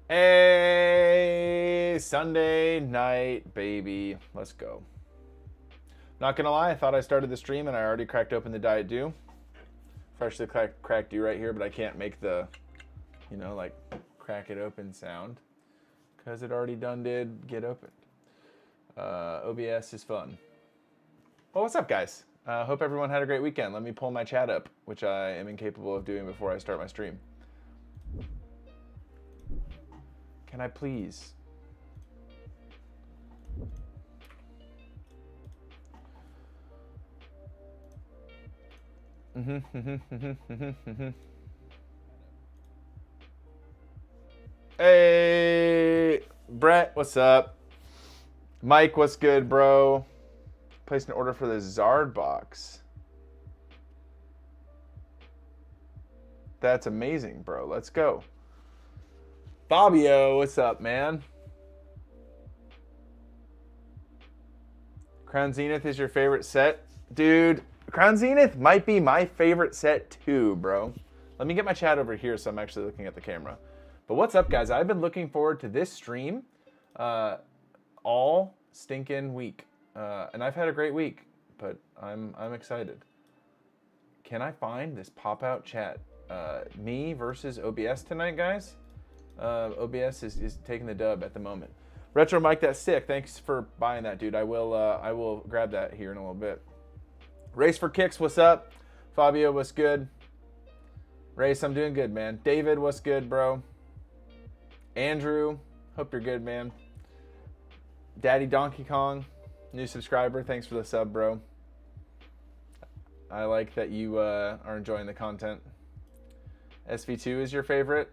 Hey, Sunday night, baby. Let's go. Not gonna lie, I thought I started the stream and I already cracked open the Diet Dew. Freshly cracked Dew right here, but I can't make the, like crack it open sound because it already done did get opened. OBS is fun. Well, what's up, guys? Hope everyone had a great weekend. Let me pull my chat up, which I am incapable of doing before I start my stream. Can I please? Hey, Brett, what's up? Mike, what's good, bro? Placed an order for the Zard box. That's amazing, bro. Let's go. Fabio, what's up, man? Crown Zenith is your favorite set? Dude, Crown Zenith might be my favorite set too, bro. Let me get my chat over here so I'm actually looking at the camera. But what's up, guys? I've been looking forward to this stream all stinking week. And I've had a great week, but I'm excited. Can I find this pop-out chat? Me versus OBS tonight, guys? OBS is taking the dub at the moment. Retro Mike, that's sick. Thanks for buying that, dude. I will grab that here in a little bit. Race for Kicks, what's up? Fabio, what's good? Race, I'm doing good, man. David, what's good, bro? Andrew, hope you're good, man. Daddy Donkey Kong, new subscriber. Thanks for the sub, bro. I like that you are enjoying the content. SV2 is your favorite?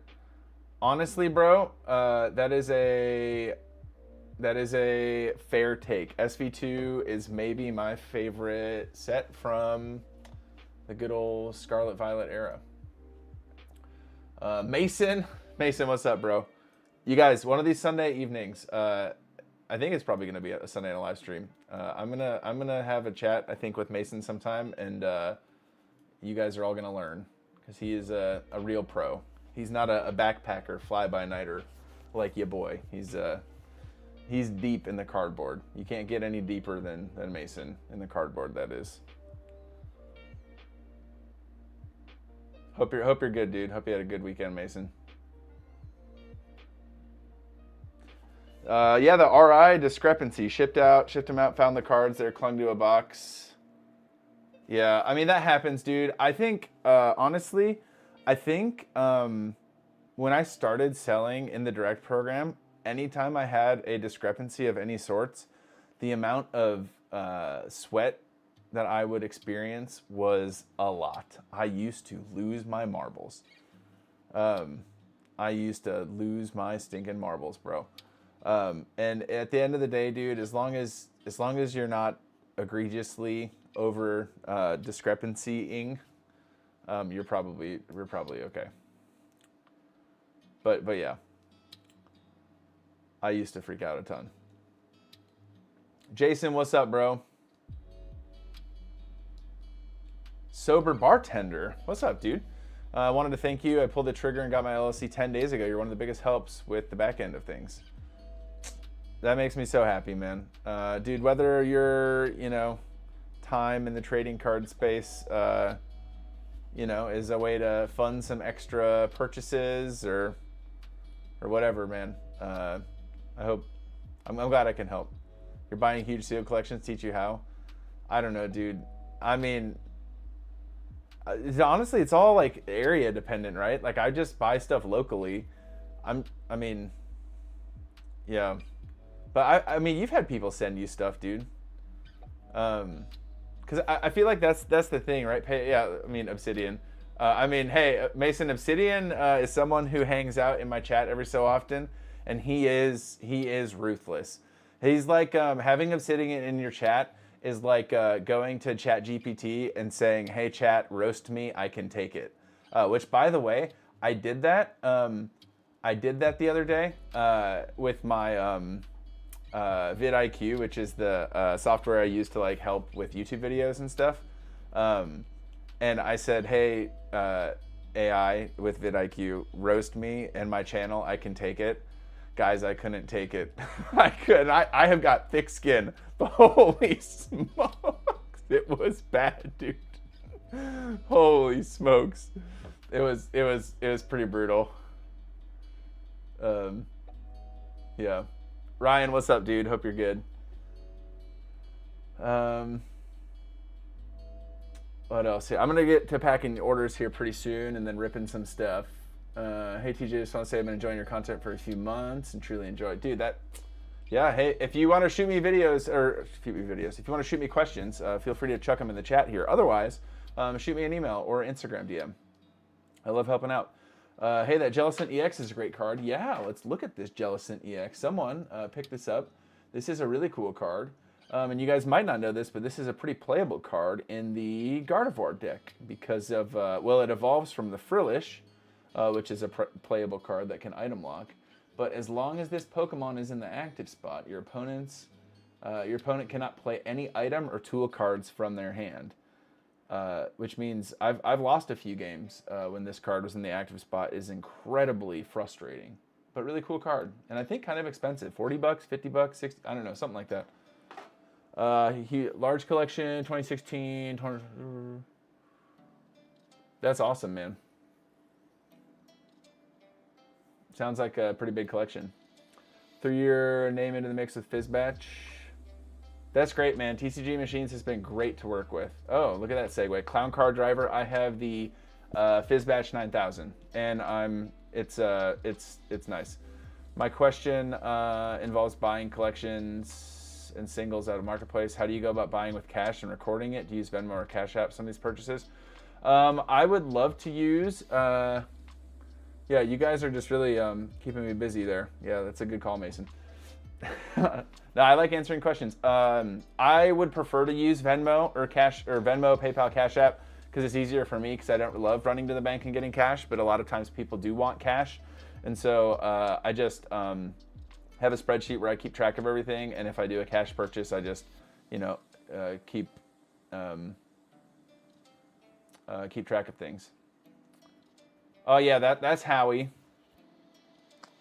Honestly, bro, that is a fair take. SV2 is maybe my favorite set from the good old Scarlet Violet era. Mason, what's up, bro? You guys, one of these Sunday evenings, I think it's probably gonna be a Sunday night live stream. I'm gonna have a chat, I think, with Mason sometime, and you guys are all gonna learn because he is a real pro. He's not a backpacker, fly-by-nighter like your boy. He's deep in the cardboard. You can't get any deeper than Mason in the cardboard, that is. Hope you're good, dude. Hope you had a good weekend, Mason. Yeah, the RI discrepancy. Shipped them out, found the cards. They're clung to a box. Yeah, I mean, that happens, dude. I think, honestly, when I started selling in the direct program, anytime I had a discrepancy of any sorts, the amount of sweat that I would experience was a lot. I used to lose my marbles. I used to lose my stinking marbles, bro. And at the end of the day, dude, as long as you're not egregiously over discrepancying, you're probably okay. But yeah, I used to freak out a ton. Jason, what's up, bro? Sober bartender, what's up, dude? I wanted to thank you. I pulled the trigger and got my LLC 10 days ago. You're one of the biggest helps with the back end of things. That makes me so happy, man. Dude, whether you're, time in the trading card space, is a way to fund some extra purchases or whatever, man. I'm glad I can help. You're buying huge seal collections, teach you how. I don't know, dude. I mean, honestly, it's all like area dependent, right? Like I just buy stuff locally. Yeah. But I mean, you've had people send you stuff, dude. Because I feel like that's the thing, right? Obsidian. Hey, Mason, Obsidian is someone who hangs out in my chat every so often, and he is ruthless. He's like having Obsidian in your chat is like going to Chat GPT and saying, "Hey, chat, roast me. I can take it." Which, by the way, I did that. I did that the other day with my vidIQ, which is the software I use to like help with YouTube videos and stuff. And I said, hey, AI with vidIQ roast me and my channel, I can take it. Guys, I couldn't take it. I couldn't. I have got thick skin, but holy smokes, it was bad, dude. Holy smokes, it was pretty brutal. Yeah. Ryan, what's up, dude? Hope you're good. What else here? I'm gonna get to packing orders here pretty soon and then ripping some stuff. Hey TJ, just want to say I've been enjoying your content for a few months and truly enjoyed. Dude, yeah. Hey, if you want to shoot me videos if you want to shoot me questions, feel free to chuck them in the chat here. Otherwise, shoot me an email or Instagram DM. I love helping out. Hey, that Jellicent EX is a great card. Yeah, let's look at this Jellicent EX. Someone picked this up. This is a really cool card. And you guys might not know this, but this is a pretty playable card in the Gardevoir deck because of, it evolves from the Frillish, which is a playable card that can item lock. But as long as this Pokemon is in the active spot, your opponent cannot play any item or tool cards from their hand. Which means I've lost a few games when this card was in the active spot. Is incredibly frustrating, but really cool card. And I think kind of expensive, $40, $50, 60, I don't know, something like that. Large collection, 2016, that's awesome, man. Sounds like a pretty big collection. Threw your name into the mix with Fizzbatch. That's great, man. TCG Machines has been great to work with. Oh, look at that segue. Clown Car Driver. I have the Fizzbatch 9000, and it's nice. My question involves buying collections and singles out of Marketplace. How do you go about buying with cash and recording it? Do you use Venmo or Cash App some of these purchases? I would love to use. Yeah, you guys are just really keeping me busy there. Yeah, that's a good call, Mason. No, I like answering questions. I would prefer to use Venmo or Venmo, PayPal, Cash App because it's easier for me because I don't love running to the bank and getting cash, but a lot of times people do want cash. And so I just have a spreadsheet where I keep track of everything, and if I do a cash purchase, I just, keep track of things. Oh yeah, that's Howie.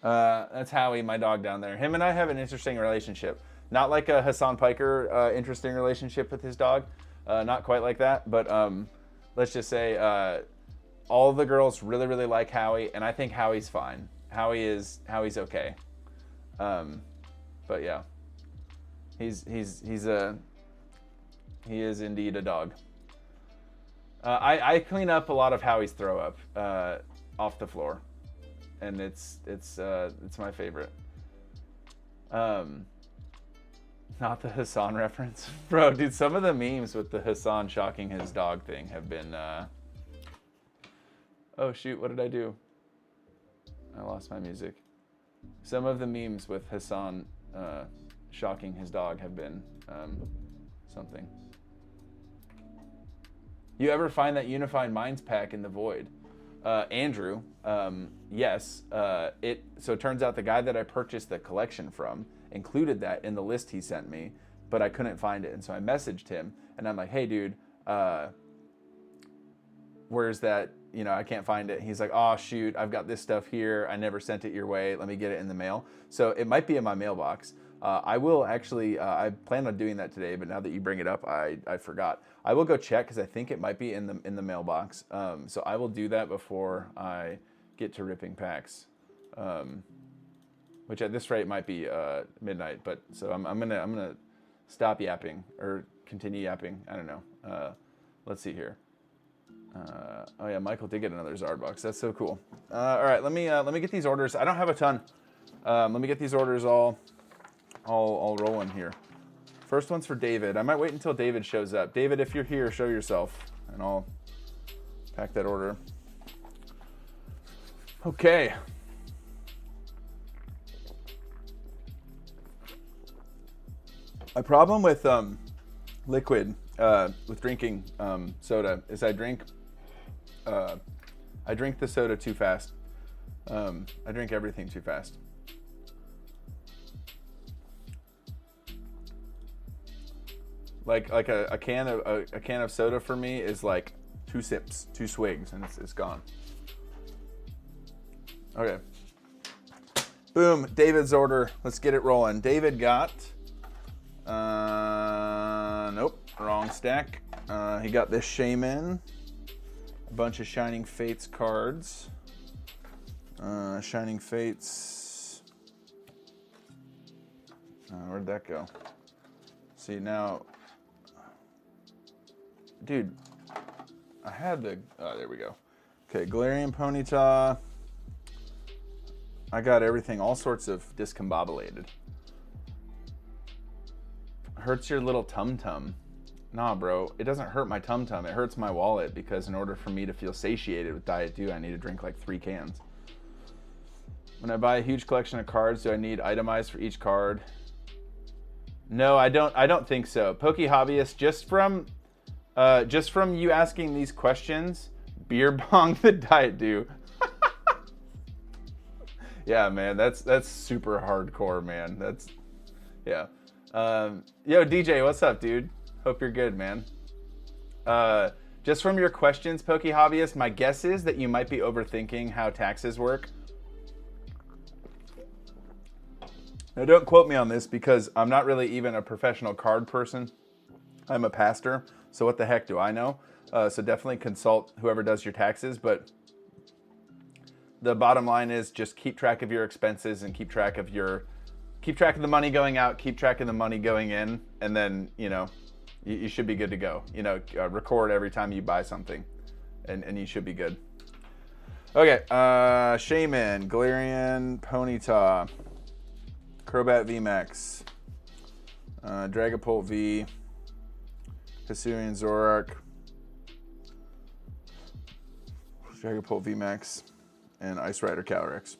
That's Howie, my dog down there. Him and I have an interesting relationship. Not like a Hassan Piker interesting relationship with his dog. Not quite like that, but let's just say all the girls really, really like Howie, and I think Howie's fine. Howie's okay. But yeah, he is indeed a dog. I clean up a lot of Howie's throw up off the floor, and it's my favorite. Not the Hassan reference, bro, dude. Some of the memes with the Hassan shocking his dog thing have been. Oh shoot! What did I do? I lost my music. Some of the memes with Hassan shocking his dog have been something. You ever find that Unified Minds pack in the void? Andrew, yes. So it turns out the guy that I purchased the collection from included that in the list he sent me, but I couldn't find it. And so I messaged him, and I'm like, hey, dude, where's that? I can't find it. He's like, oh, shoot, I've got this stuff here. I never sent it your way. Let me get it in the mail. So it might be in my mailbox. I will actually, I planned on doing that today, but now that you bring it up, I forgot. I will go check because I think it might be in the mailbox. So I will do that before I get to ripping packs, which at this rate might be midnight. But so I'm gonna stop yapping or continue yapping. I don't know. Let's see here. Oh yeah, Michael did get another Zard box. That's so cool. All right, let me get these orders. I don't have a ton. Let me get these orders all rolling here. First one's for David. I might wait until David shows up. David, if you're here, show yourself, and I'll pack that order. Okay. My problem with liquid, with drinking soda, is I drink the soda too fast. I drink everything too fast. Like a can of soda for me is like 2 sips, 2 swigs, and it's gone. Okay. Boom, David's order. Let's get it rolling. David got, nope, wrong stack. He got this Shaman, a bunch of Shining Fates cards. Shining Fates. Where'd that go? See now, dude, I had the, oh, there we go. Okay, Galarian Ponyta. I got everything, all sorts of discombobulated. Hurts your little tum-tum. Nah, bro, it doesn't hurt my tum-tum. It hurts my wallet because in order for me to feel satiated with Diet Dew, I need to drink like 3 cans. When I buy a huge collection of cards, do I need itemized for each card? No, I don't think so. Poke Hobbyist, just from you asking these questions, beer bong the Diet Dew. Yeah, man, that's super hardcore, man. That's, yeah. Yo, DJ, what's up, dude? Hope you're good, man. Just from your questions, Poke Hobbyist, my guess is that you might be overthinking how taxes work. Now, don't quote me on this because I'm not really even a professional card person. I'm a pastor, so what the heck do I know? So definitely consult whoever does your taxes, but the bottom line is just keep track of your expenses and keep track of the money going out, keep track of the money going in, and then, you know, you should be good to go. You know, record every time you buy something, and you should be good. Okay, Shaman, Galarian Ponyta, Crobat VMAX, Dragapult V, Hisuian Zoroark, Dragapult VMAX, and Ice Rider Calyrex.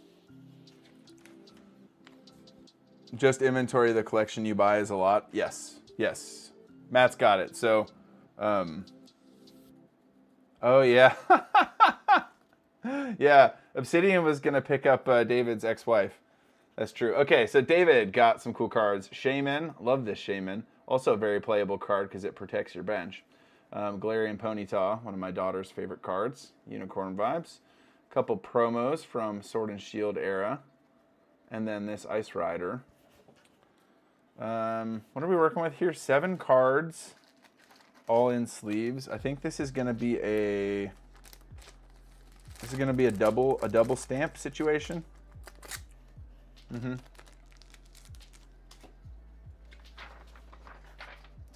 Just inventory the collection you buy is a lot. Yes, yes. Matt's got it. So, oh yeah. Yeah, Obsidian was going to pick up David's ex-wife. That's true. Okay, so David got some cool cards. Shaman, love this Shaman. Also a very playable card because it protects your bench. Galarian Ponyta, one of my daughter's favorite cards. Unicorn vibes. A couple promos from Sword and Shield era. And then this Ice Rider. What are we working with here? 7 cards, all in sleeves. I think this is going to be a double stamp situation.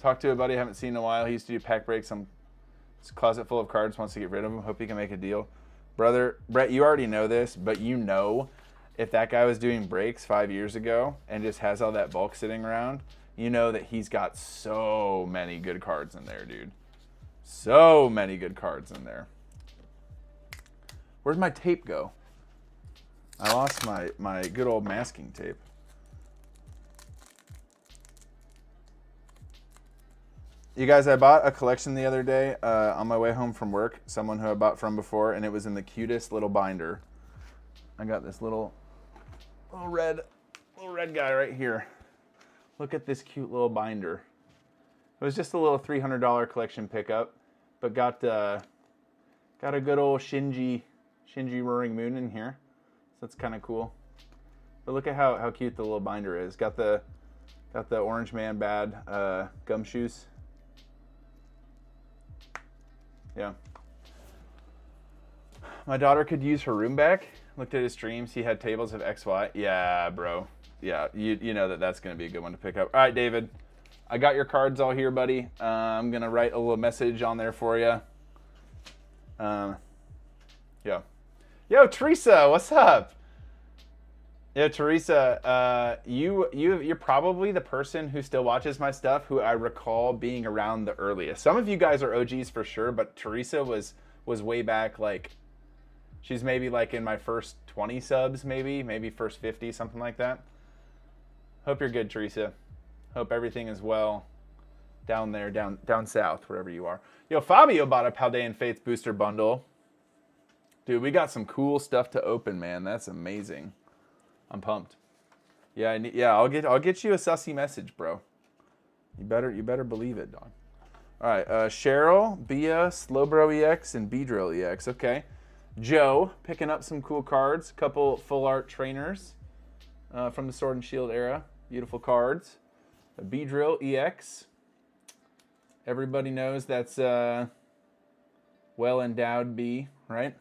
Talk to a buddy I haven't seen in a while. He used to do pack breaks. His closet full of cards, wants to get rid of them. Hope he can make a deal. Brother, Brett, you already know this, but you know if that guy was doing breaks 5 years ago and just has all that bulk sitting around, you know that he's got so many good cards in there, dude. So many good cards in there. Where'd my tape go? I lost my good old masking tape. You guys, I bought a collection the other day on my way home from work. Someone who I bought from before, and it was in the cutest little binder. I got this little red guy right here. Look at this cute little binder. It was just a little $300 collection pickup, but got a good old Shinji Roaring Moon in here. So that's kind of cool. But look at how cute the little binder is. Got the Orange Man Bad gumshoes. Yeah. My daughter could use her room back. Looked at his streams. He had tables of XY. Yeah, bro. Yeah, you know that's going to be a good one to pick up. All right, David. I got your cards all here, buddy. I'm going to write a little message on there for you. Yeah. Yo, Teresa, what's up? Yo, Teresa, you're probably the person who still watches my stuff who I recall being around the earliest. Some of you guys are OGs for sure, but Teresa was way back, like, she's maybe like in my first 20 subs, maybe first 50, something like that. Hope you're good, Teresa. Hope everything is well down there, down south, wherever you are. Yo, Fabio bought a Paldean Faith booster bundle. Dude, we got some cool stuff to open, man. That's amazing. I'm pumped. Yeah, I'll get you a sussy message, bro. You better believe it, Don. All right, Cheryl, Bia, Slowbro EX, and Beedrill EX. Okay. Joe picking up some cool cards. A couple full art trainers from the Sword and Shield era. Beautiful cards. A B-Drill EX. Everybody knows that's well-endowed B, right?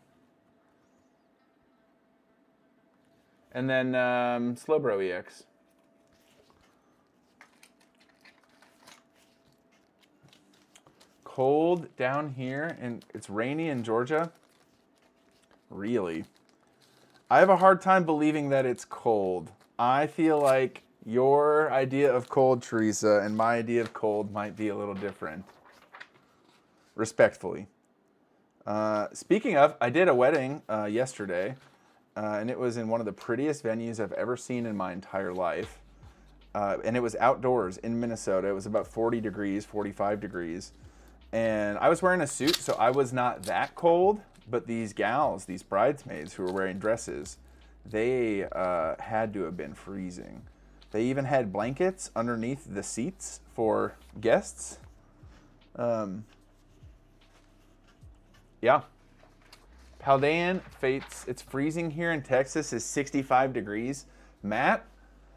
And then Slowbro EX. Cold down here, and it's rainy in Georgia. Really? I have a hard time believing that it's cold. I feel like your idea of cold, Teresa, and my idea of cold might be a little different. Respectfully. Speaking of, I did a wedding yesterday, and it was in one of the prettiest venues I've ever seen in my entire life. And it was outdoors in Minnesota. It was about 40 degrees, 45 degrees. And I was wearing a suit, so I was not that cold. But these gals, these bridesmaids who were wearing dresses, they had to have been freezing. They even had blankets underneath the seats for guests. Yeah. Paldean Fates, it's freezing here in Texas, is 65 degrees. Matt,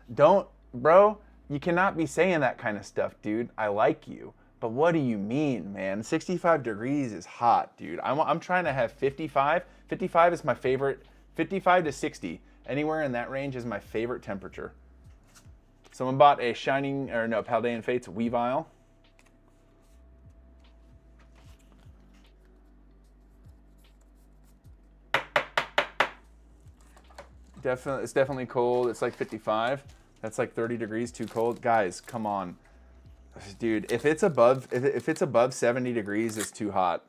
bro, you cannot be saying that kind of stuff, dude. I like you. But what do you mean, man? 65 degrees is hot, dude. I'm trying to have 55. 55 is my favorite. 55 to 60. Anywhere in that range is my favorite temperature. Someone bought a Paldean Fates Weavile. It's definitely cold. It's like 55. That's like 30 degrees too cold. Guys, come on. Dude, if it's above 70 degrees, it's too hot.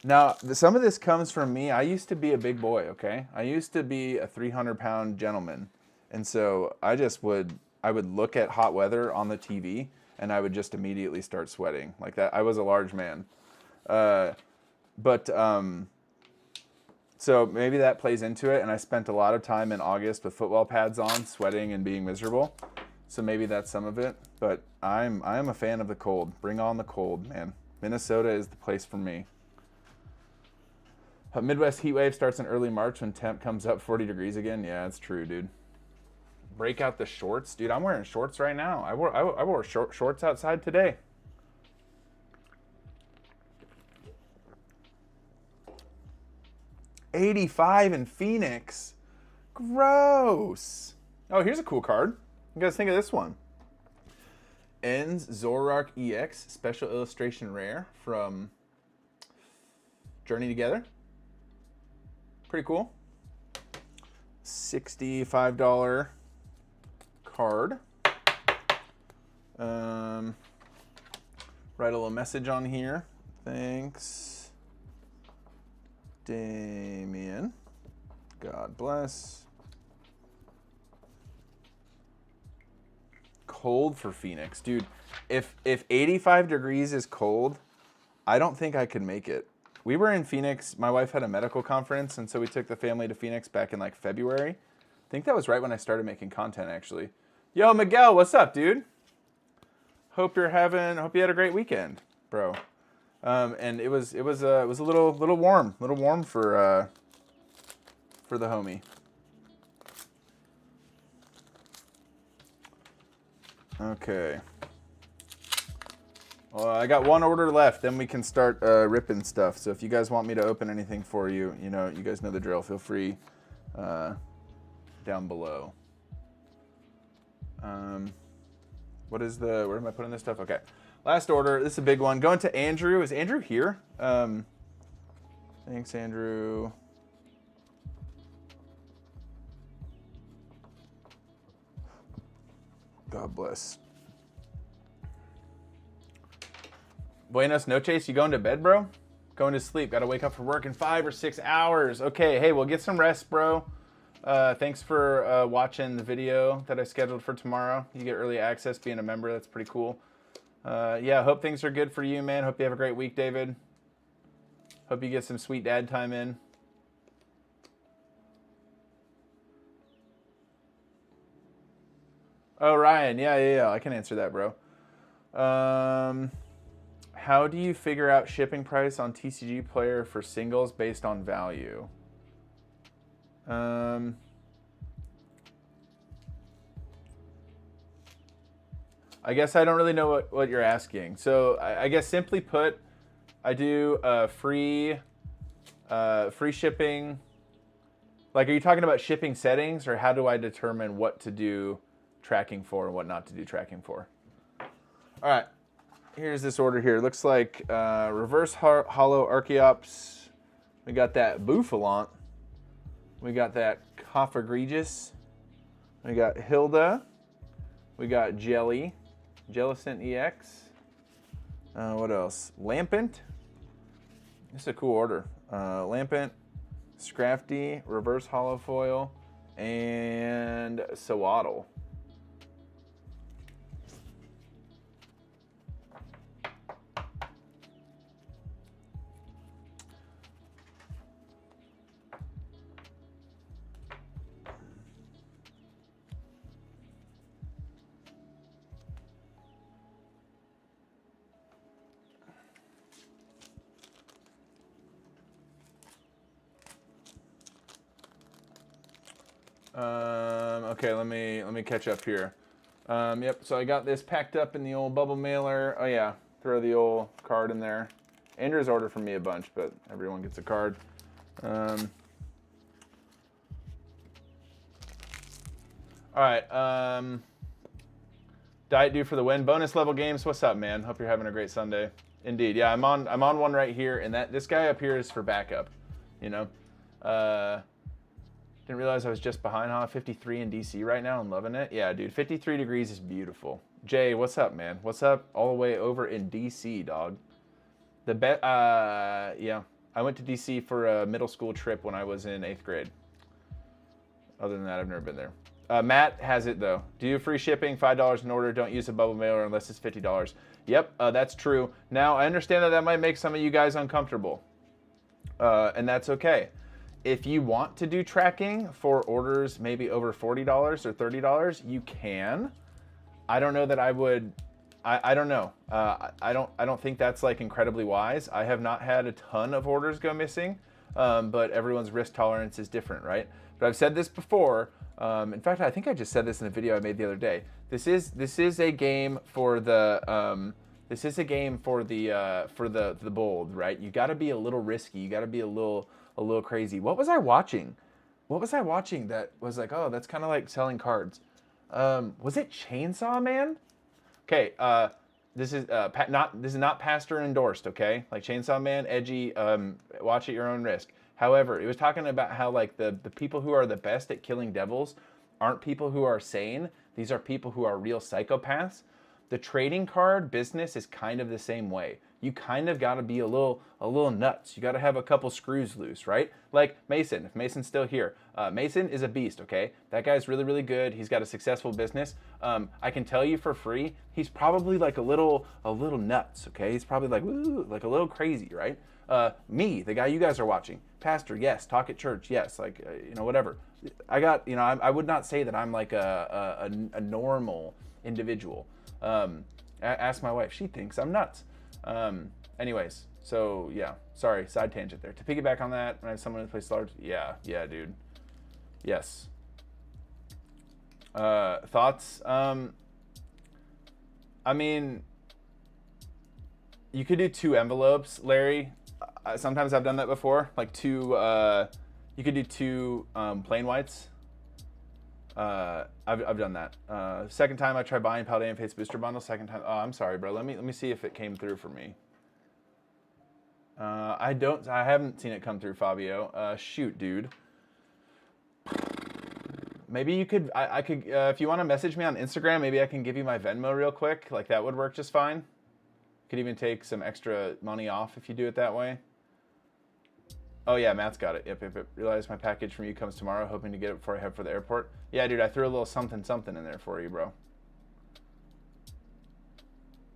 Now, some of this comes from me. I used to be a big boy, okay? I used to be a 300-pound gentleman. And so I would look at hot weather on the TV, and I would just immediately start sweating. Like that, I was a large man. So maybe that plays into it, and I spent a lot of time in August with football pads on, sweating and being miserable. So maybe that's some of it, but I'm a fan of the cold. Bring on the cold, man. Minnesota is the place for me. A Midwest heat wave starts in early March when temp comes up 40 degrees again. Yeah, it's true, dude. Break out the shorts. Dude, I'm wearing shorts right now. I wore shorts outside today. $85 in Phoenix. Gross. Oh, here's a cool card. You guys think of this one? Ends Zorark EX Special Illustration Rare from Journey Together. Pretty cool. $65 card. Write a little message on here. Thanks, Damien. God bless. Cold for Phoenix, dude. If 85 degrees is cold, I don't think I could make it. We were in Phoenix. My wife had a medical conference, and so we took the family to Phoenix back in like February. I think that was right when I started making content, actually. Yo, Miguel, what's up, dude? Hope you had a great weekend, bro. And it was a little warm for the homie. Okay. Well, I got one order left, then we can start ripping stuff. So if you guys want me to open anything for you, you guys know the drill. Feel free down below. Where am I putting this stuff? Okay. Last order. This is a big one. Going to Andrew. Is Andrew here? Thanks, Andrew. God bless. Buenos noches. You going to bed, bro? Going to sleep. Got to wake up for work in 5 or 6 hours. Okay. Hey, well, get some rest, bro. Thanks for watching the video that I scheduled for tomorrow. You get early access being a member. That's pretty cool. Yeah, hope things are good for you, man. Hope you have a great week, David. Hope you get some sweet dad time in. Oh, Ryan. Yeah. I can answer that, bro. How do you figure out shipping price on TCG Player for singles based on value? I guess I don't really know what you're asking. So I guess simply put, I do free shipping. Like, are you talking about shipping settings, or how do I determine what to do tracking for and what not to do tracking for? All right, here's this order here. Looks like reverse hollow Archeops. We got that Bouffalant. We got that Coffegregious. We got Hilda. We got Jelly. Jellicent EX. What else? Lampent. This is a cool order. Lampent, Scrafty, Reverse Hollow Foil, and Sawaddle. Okay, let me catch up here. Yep, so I got this packed up in the old bubble mailer. Oh yeah, throw the old card in there. Andrew's ordered from me a bunch, but everyone gets a card. All right, Diet Dew for the win. Bonus level games. What's up, man? Hope you're having a great Sunday. Indeed, yeah, I'm on one right here, and this guy up here is for backup. You know, didn't realize I was just behind, huh? 53 in DC right now. I'm loving it. Yeah, dude, 53 degrees is beautiful. Jay, what's up, man? What's up? All the way over in DC, dog. Yeah, I went to DC for a middle school trip when I was in 8th grade. Other than that, I've never been there. Matt has it though. Do free shipping, $5 an order. Don't use a bubble mailer unless it's $50. Yep, that's true. Now I understand that might make some of you guys uncomfortable, and that's okay. If you want to do tracking for orders maybe over $40 or $30, you can. I don't know that I would. I don't know. I don't think that's like incredibly wise. I have not had a ton of orders go missing, but everyone's risk tolerance is different, right? But I've said this before. In fact, I think I just said this in a video I made the other day. This is a game for the the bold, right? You got to be a little risky. You got to be a little crazy. What was I watching? That was like, oh, that's kind of like selling cards? Was it Chainsaw Man? Okay, this is not pastor endorsed, okay? Like Chainsaw Man, edgy, watch at your own risk. However, it was talking about how like the people who are the best at killing devils aren't people who are sane. These are people who are real psychopaths. The trading card business is kind of the same way. You kind of got to be a little nuts. You got to have a couple screws loose, right? Like Mason, if Mason's still here. Mason is a beast, okay? That guy's really, really good. He's got a successful business. I can tell you for free, he's probably like a little nuts, okay? He's probably like, woo, like a little crazy, right? Me, the guy you guys are watching, pastor, yes, talk at church, yes, like, whatever. I would not say that I'm like a normal individual. Ask my wife, she thinks I'm nuts. Anyways, so yeah, sorry, side tangent there. To piggyback on that, when I have someone who plays large, yeah, dude. Yes. Thoughts? I mean, you could do 2 envelopes, Larry. Sometimes I've done that before, like 2, you could do 2 plain whites. I've done that. Second time I tried buying Paladin Fates booster bundle. Second time, oh, I'm sorry, bro. Let me see if it came through for me. I haven't seen it come through, Fabio. Shoot, dude. Maybe you could, I could, if you want to message me on Instagram, maybe I can give you my Venmo real quick. Like that would work just fine. Could even take some extra money off if you do it that way. Oh yeah, Matt's got it. Yep. Realize my package from you comes tomorrow. Hoping to get it before I head for the airport. Yeah, dude, I threw a little something in there for you, bro.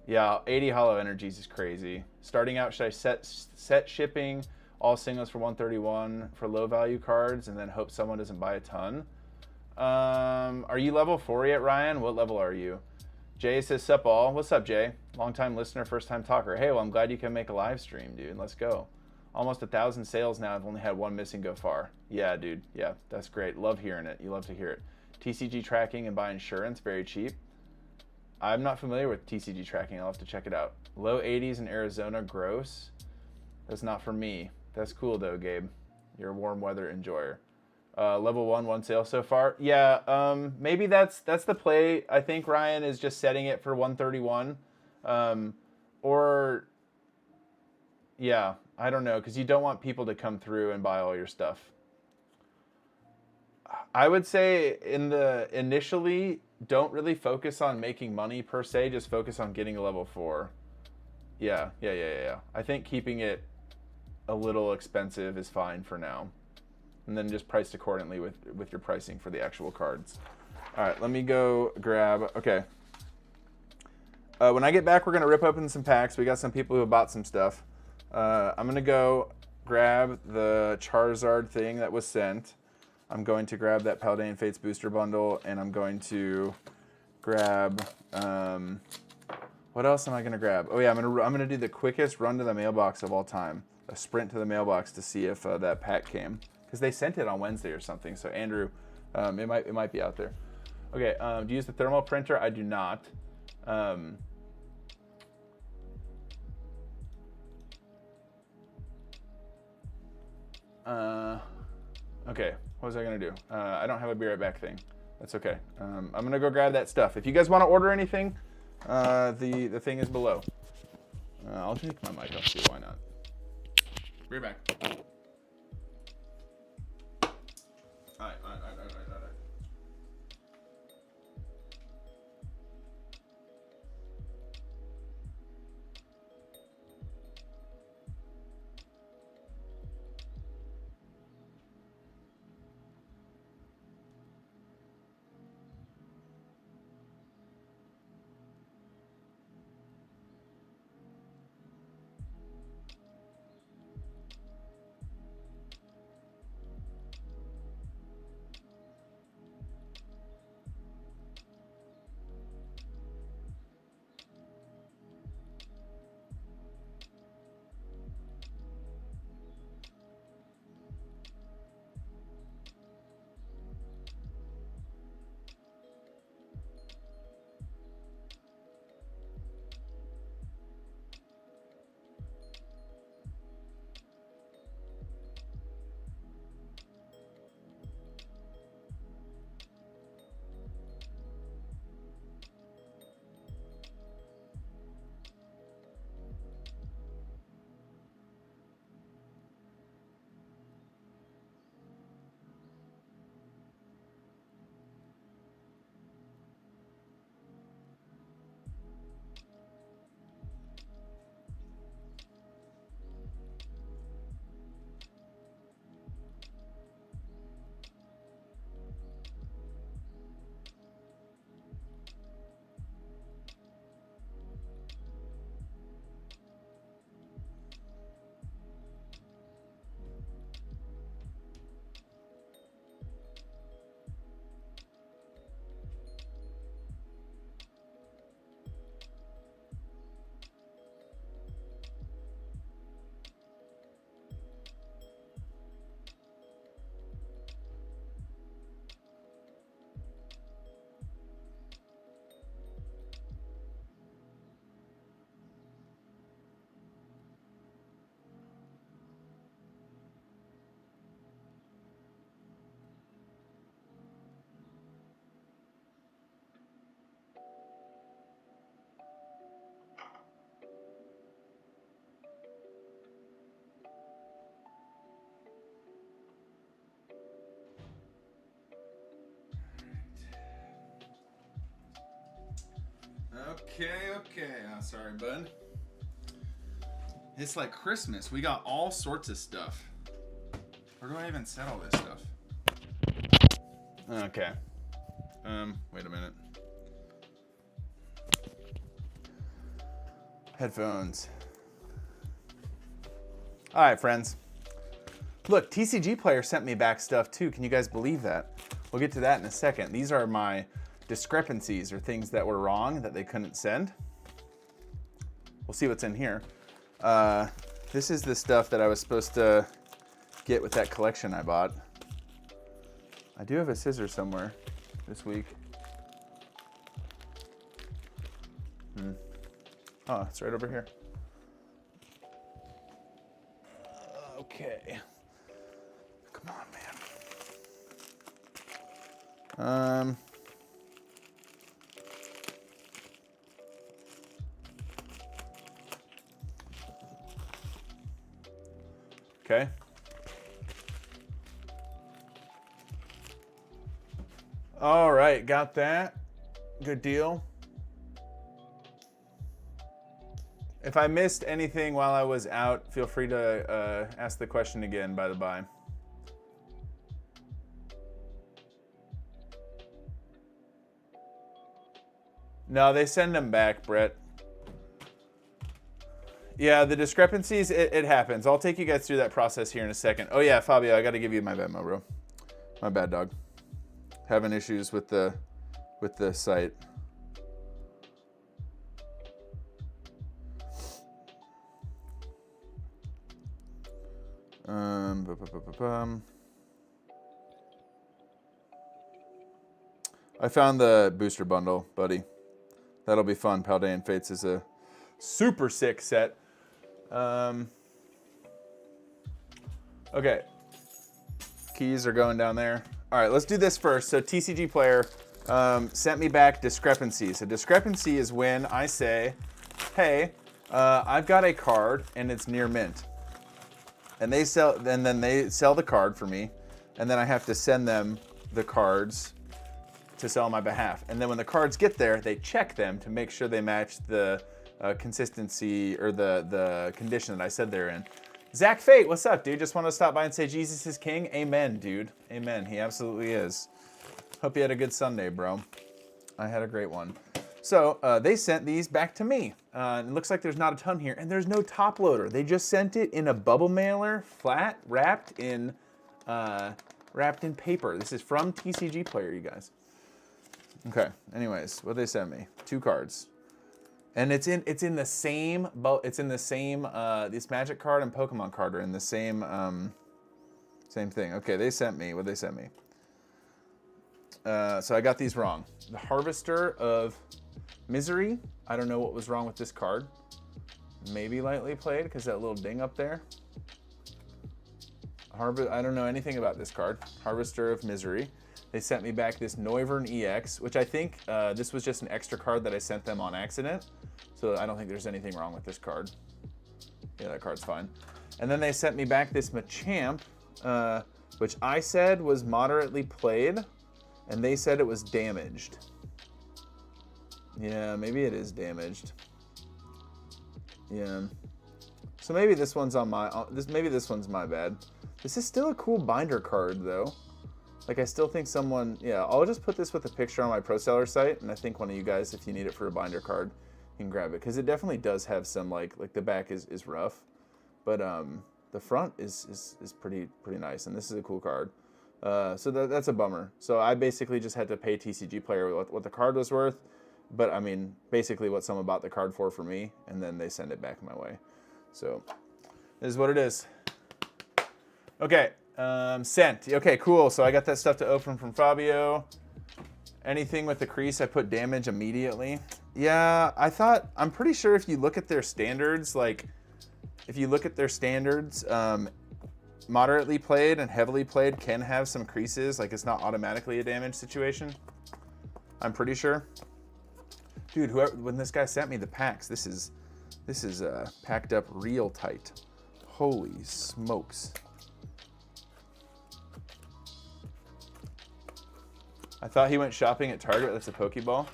Yeah, 80 hollow energies is crazy. Starting out, should I set shipping all singles for 131 for low value cards and then hope someone doesn't buy a ton? Are you level 4 yet, Ryan? What level are you? Jay says, sup all. What's up, Jay? Long-time listener, first-time talker. Hey, well, I'm glad you can make a live stream, dude. Let's go. Almost 1,000 sales now. I've only had one missing go far. Yeah, dude. Yeah, that's great. Love hearing it. You love to hear it. TCG tracking and buy insurance, very cheap. I'm not familiar with TCG tracking. I'll have to check it out. Low 80s in Arizona, gross. That's not for me. That's cool, though, Gabe. You're a warm weather enjoyer. Level 1 sale so far. Yeah, maybe that's the play. I think Ryan is just setting it for 131. Or, yeah, I don't know, because you don't want people to come through and buy all your stuff. I would say initially, don't really focus on making money per se. Just focus on getting a level 4. Yeah. I think keeping it a little expensive is fine for now. And then just priced accordingly with your pricing for the actual cards. All right, let me go grab, okay. When I get back, we're gonna rip open some packs. We got some people who have bought some stuff. I'm gonna go grab the Charizard thing that was sent. I'm going to grab that Paldean Fates booster bundle, and I'm going to grab, what else am I gonna grab? Oh yeah, I'm gonna do the quickest run to the mailbox of all time. A sprint to the mailbox to see if that pack came. Because they sent it on Wednesday or something. So Andrew, it might be out there. Okay, do you use the thermal printer? I do not. Okay, what was I gonna do? I don't have a be right back thing. That's okay. I'm gonna go grab that stuff. If you guys want to order anything, the thing is below. I'll take my mic off too. Why not? Be right back. All right. Okay. Oh, sorry, bud. It's like Christmas. We got all sorts of stuff. Where do I even set all this stuff? Okay. Wait a minute. Headphones. All right, friends. Look, TCG Player sent me back stuff too. Can you guys believe that? We'll get to that in a second. These are my discrepancies or things that were wrong that they couldn't send. We'll see what's in here. This is the stuff that I was supposed to get with that collection I bought. I do have a scissor somewhere this week. Oh, it's right over here. Okay. Come on, man. Okay. All right, got that. Good deal. If I missed anything while I was out, feel free to ask the question again, by the by. No, they send them back, Brett. Yeah, the discrepancies, it happens. I'll take you guys through that process here in a second. Oh yeah, Fabio, I got to give you my Venmo, bro. My bad, dog. Having issues with the site. I found the booster bundle, buddy. That'll be fun. Paldean Fates is a super sick set. Okay. Keys are going down there. All right, let's do this first. So TCG Player sent me back discrepancies. A discrepancy is when I say, hey, I've got a card and it's near mint. And then they sell the card for me, and then I have to send them the cards to sell on my behalf. And then when the cards get there, they check them to make sure they match the consistency or the condition that I said they're in. Zach Fate, what's up, dude? Just want to stop by and say Jesus is king. Amen, dude. Amen. He absolutely is. Hope you had a good Sunday, bro. I had a great one. So they sent these back to me. It looks like there's not a ton here, and there's no top loader. They just sent it in a bubble mailer, flat, wrapped in paper. This is from TCG Player, you guys. Okay. Anyways, what they sent me? 2 cards, and it's in the same this Magic card and Pokemon card are in the same thing. Okay, they sent me what they sent me. So I got these wrong. The Harvester of Misery. I don't know what was wrong with this card. Maybe lightly played because that little ding up there. I don't know anything about this card. Harvester of Misery. They sent me back this Noivern EX, which I think this was just an extra card that I sent them on accident. So I don't think there's anything wrong with this card. Yeah, that card's fine. And then they sent me back this Machamp, which I said was moderately played, and they said it was damaged. Yeah, maybe it is damaged. Yeah. So maybe this one's on my maybe this one's my bad. This is still a cool binder card though. Like I still think someone, yeah, I'll just put this with a picture on my pro seller site, and I think one of you guys, if you need it for a binder card, you can grab it because it definitely does have some like the back is rough, but the front is pretty nice, and this is a cool card. So that's a bummer. So I basically just had to pay TCG Player what the card was worth. But I mean, basically what someone bought the card for me, and then they send it back my way. So, this is what it is. Okay, sent. Okay, cool. So I got that stuff to open from Fabio. Anything with the crease, I put damage immediately. Yeah, I'm pretty sure if you look at their standards, moderately played and heavily played can have some creases. Like it's not automatically a damage situation. I'm pretty sure. Dude, when this guy sent me the packs, this is packed up real tight. Holy smokes. I thought he went shopping at Target. That's a Pokeball.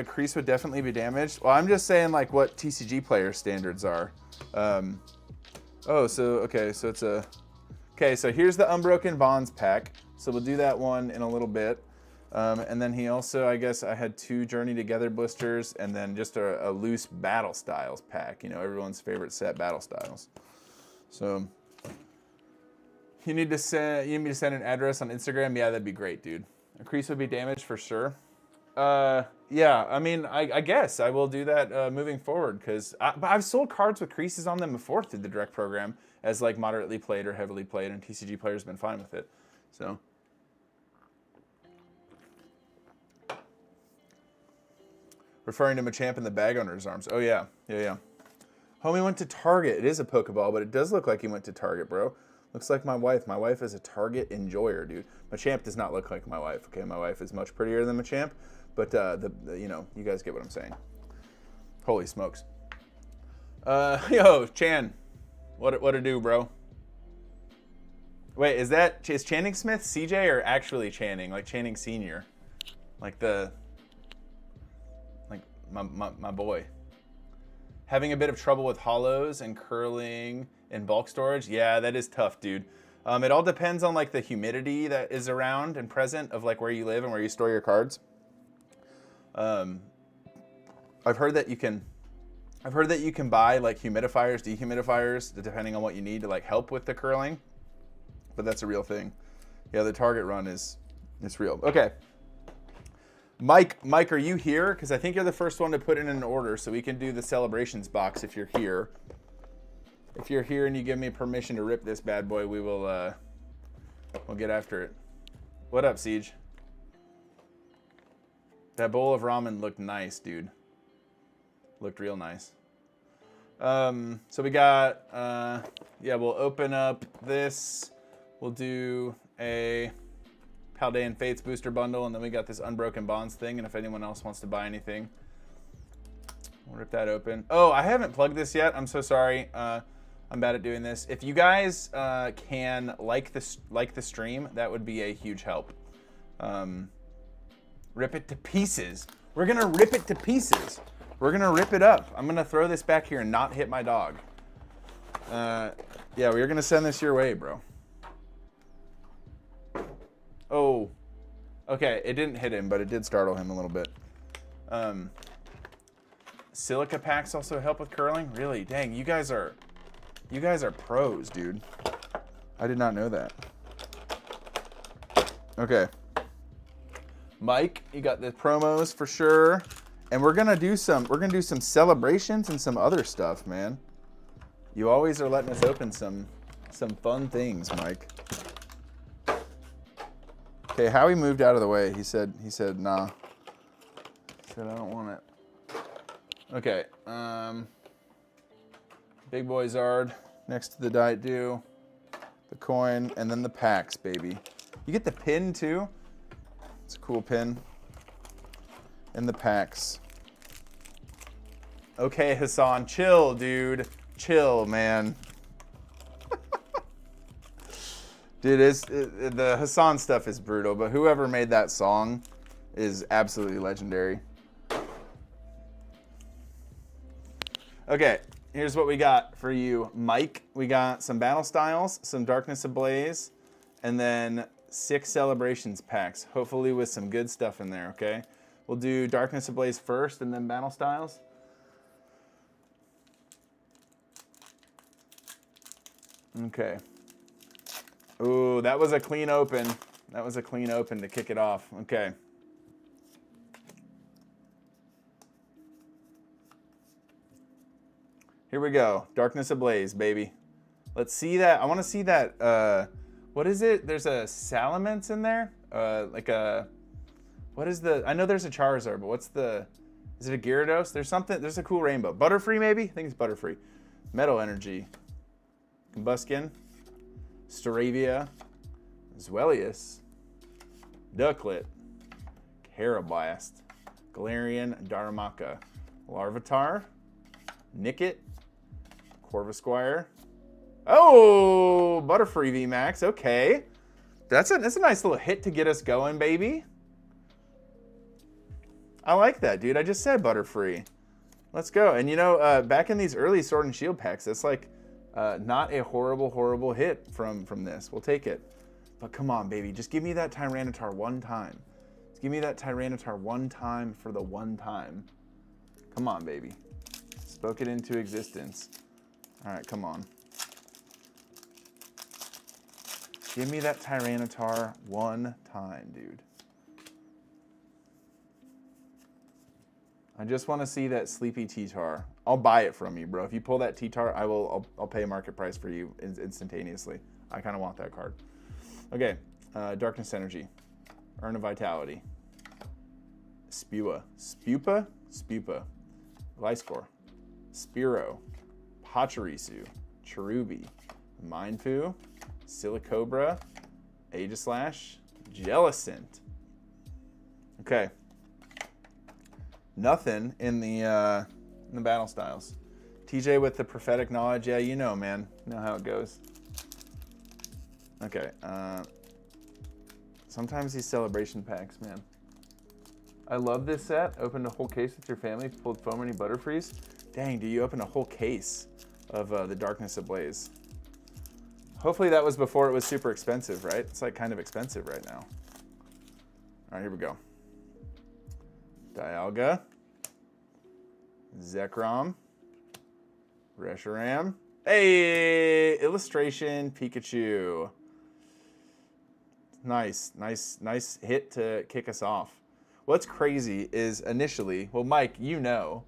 Crease would definitely be damaged. Well, I'm just saying like what TCG Player standards are. So here's the Unbroken Bonds pack. So we'll do that one in a little bit. And then he also, I guess I had 2 Journey Together blisters and then just a loose Battle Styles pack. You know, everyone's favorite set, Battle Styles. So You need me to send an address on Instagram? Yeah, that'd be great, dude. A crease would be damaged for sure. Yeah, I mean, I guess I will do that moving forward because I've sold cards with creases on them before through the direct program as like moderately played or heavily played, and TCG players have been fine with it. So. Referring to Machamp in the bag under his arms. Oh, yeah. Yeah. Homie went to Target. It is a Pokeball, but it does look like he went to Target, bro. Looks like my wife. My wife is a Target enjoyer, dude. Machamp does not look like my wife, okay? My wife is much prettier than Machamp, but, you know, you guys get what I'm saying. Holy smokes. Yo, Chan. What to do, bro? Wait, is Channing Smith CJ or actually Channing? Like Channing Sr.? Like my boy. Having a bit of trouble with hollows and curling in bulk storage. Yeah, that is tough, dude. It all depends on like the humidity that is around and present of like where you live and where you store your cards. I've heard that you can buy like humidifiers, dehumidifiers, depending on what you need to like help with the curling. But that's a real thing. Yeah, the Target run it's real. Okay. Mike, are you here? Because I think you're the first one to put in an order, so we can do the celebrations box if you're here. If you're here and you give me permission to rip this bad boy, we'll get after it. What up, Siege? That bowl of ramen looked nice, dude. Looked real nice. So we got, yeah, we'll open up this. We'll do a Paldean Fates booster bundle, and then we got this Unbroken Bonds thing, and if anyone else wants to buy anything, we'll rip that open. Oh, I haven't plugged this yet. I'm so sorry. I'm bad at doing this. If you guys can like the stream, that would be a huge help. Rip it to pieces. We're gonna rip it to pieces. We're gonna rip it up. I'm gonna throw this back here and not hit my dog. Yeah, we're gonna send this your way, bro. Oh, okay. It didn't hit him, but it did startle him a little bit. Silica packs also help with curling. Really? Dang, you guys are pros, dude. I did not know that. Okay. Mike, you got the promos for sure. And we're gonna do some celebrations and some other stuff, man. You always are letting us open some fun things, Mike. Okay, Howie moved out of the way. He said, nah. He said, I don't want it. Okay, Big Boy Zard next to the Diet Dew, the coin, and then the packs, baby. You get the pin too. It's a cool pin. And the packs. Okay, Hassan, chill, dude. Chill, man. Dude, the Hassan stuff is brutal, but whoever made that song is absolutely legendary. Okay, here's what we got for you, Mike. We got some Battle Styles, some Darkness Ablaze, and then 6 Celebrations packs, hopefully with some good stuff in there, okay? We'll do Darkness Ablaze first and then Battle Styles. Okay. Ooh, that was a clean open. That was a clean open to kick it off. Okay. Here we go. Darkness Ablaze, baby. Let's see that. I want to see that. What is it? There's a Salamence in there? What is the... I know there's a Charizard, but what's the... Is it a Gyarados? There's something... There's a cool rainbow. Butterfree, maybe? I think it's Butterfree. Metal Energy. Combuskin. Staravia, Zwellius, Ducklet, Carablast, Galarian, Darumaka, Larvitar, Nickit, Corvisquire. Oh, Butterfree VMAX. Okay, that's a nice little hit to get us going, baby. I like that, dude. I just said Butterfree. Let's go. And you know, back in these early Sword and Shield packs, that's like. Not a horrible hit from this. We'll take it. But come on, baby. Just give me that Tyranitar one time. Just give me that Tyranitar one time for the one time. Come on, baby. Spoke it into existence. All right, come on. Give me that Tyranitar one time, dude. I just want to see that sleepy T-Tar. I'll buy it from you, bro. If you pull that T-Tar, I'll pay market price for you instantaneously. I kind of want that card. Okay, Darkness Energy, Urn of Vitality, Spupa, Gliscor, Spearow, Pachirisu, Cherubi, Mindfu, Silicobra, Aegislash, Jellicent. Okay. Nothing in the battle styles. TJ with the prophetic knowledge. Yeah, you know, man. You know how it goes. Okay. Sometimes these celebration packs, man. I love this set. Opened a whole case with your family. Pulled Foaming Butterfrees. Dang, do you open a whole case of the Darkness Ablaze? Hopefully that was before it was super expensive, right? It's like kind of expensive right now. All right, here we go. Dialga, Zekrom, Reshiram. Hey, illustration Pikachu. Nice hit to kick us off. What's crazy is initially, well, Mike, you know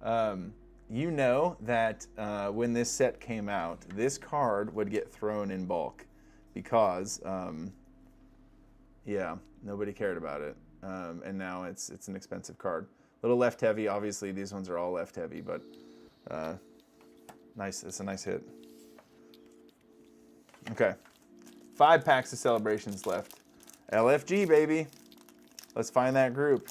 that when this set came out, this card would get thrown in bulk because, yeah, nobody cared about it. And now it's an expensive card. A little left heavy. Obviously, these ones are all left heavy, but nice. It's a nice hit. Okay. 5 packs of celebrations left. LFG, baby. Let's find that group.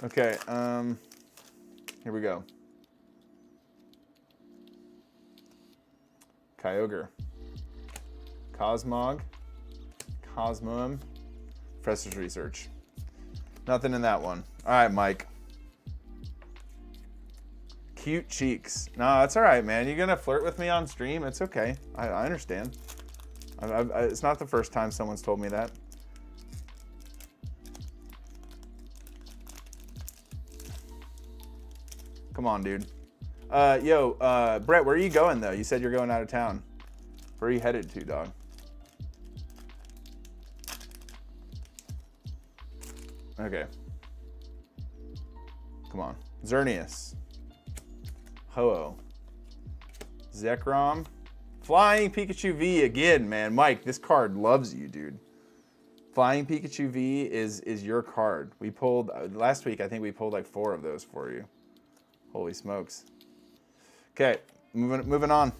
Okay. Here we go. Kyogre. Cosmog. Cosmoem, Professor's Research. Nothing in that one. All right, Mike. Cute cheeks. No, that's all right, man. You're gonna flirt with me on stream. It's okay. I understand. It's not the first time someone's told me that. Come on, dude. Brett, where are you going though? You said you're going out of town. Where are you headed to, dog? Okay. Come on. Xerneas. Ho-Oh. Zekrom. Flying Pikachu V again, man. Mike, this card loves you, dude. Flying Pikachu V is your card. We pulled, last week, I think we pulled like 4 of those for you. Holy smokes. Okay, moving on.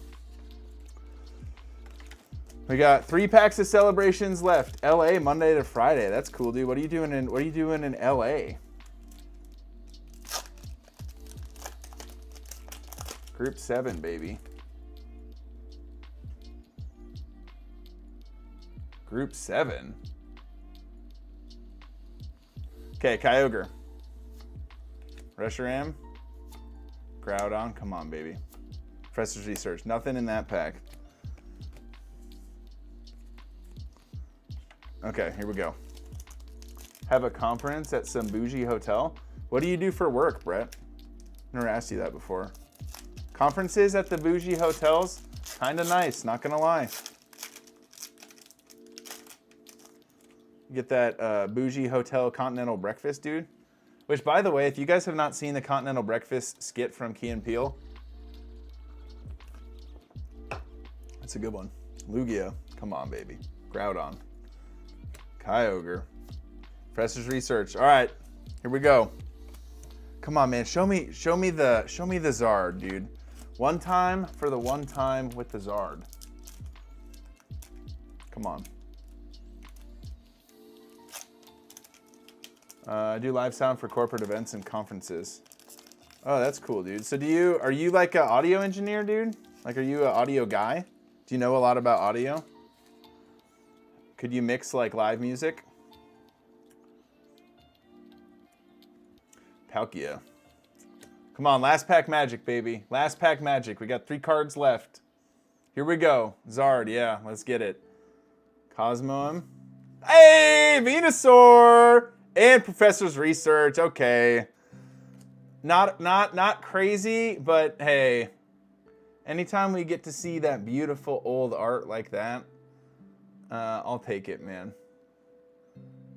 We got 3 packs of celebrations left. LA Monday to Friday. That's cool, dude. What are you doing in LA? Group 7, baby. Group 7. Okay, Kyogre. Reshiram. Groudon. Come on, baby. Professor's Research. Nothing in that pack. Okay, here we go. Have a conference at some bougie hotel. What do you do for work, Brett? Never asked you that before. Conferences at the bougie hotels? Kinda nice, not gonna lie. You get that bougie hotel continental breakfast, dude. Which, by the way, if you guys have not seen the continental breakfast skit from Key and Peele, that's a good one. Lugia, come on, baby. Groudon. Kyogre. Professor's Research. All right, here we go. Come on, man. Show me the Zard, dude. One time for the one time with the Zard. Come on. I do live sound for corporate events and conferences. Oh, that's cool, dude. So are you like an audio engineer, dude? Like, are you an audio guy? Do you know a lot about audio? Could you mix like live music? Palkia. Come on, last pack magic, baby. Last pack magic. We got 3 cards left. Here we go. Zard, yeah, let's get it. Cosmoem. Hey, Venusaur! And Professor's Research. Okay. Not crazy, but hey. Anytime we get to see that beautiful old art like that, I'll take it, man.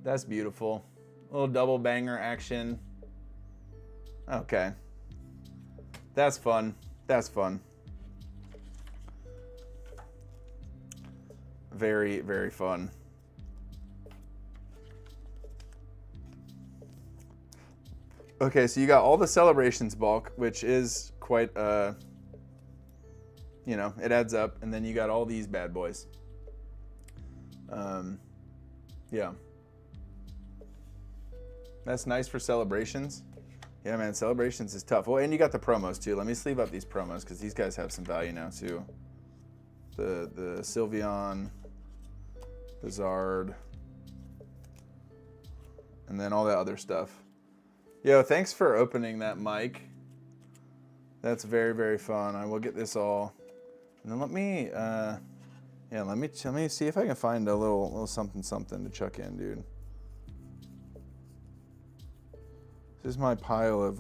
That's beautiful. A little double banger action. Okay. That's fun. That's fun. Very, very fun. Okay, so you got all the celebrations bulk, which is quite, you know, it adds up. And then you got all these bad boys. Yeah. That's nice for celebrations. Yeah, man, celebrations is tough. Well, and you got the promos, too. Let me sleeve up these promos, because these guys have some value now, too. The Sylveon, the Zard, and then all that other stuff. Yo, thanks for opening that, Mike. That's very, very fun. I will get this all. And then let me, yeah, let me see if I can find a little something to chuck in, dude. This is my pile of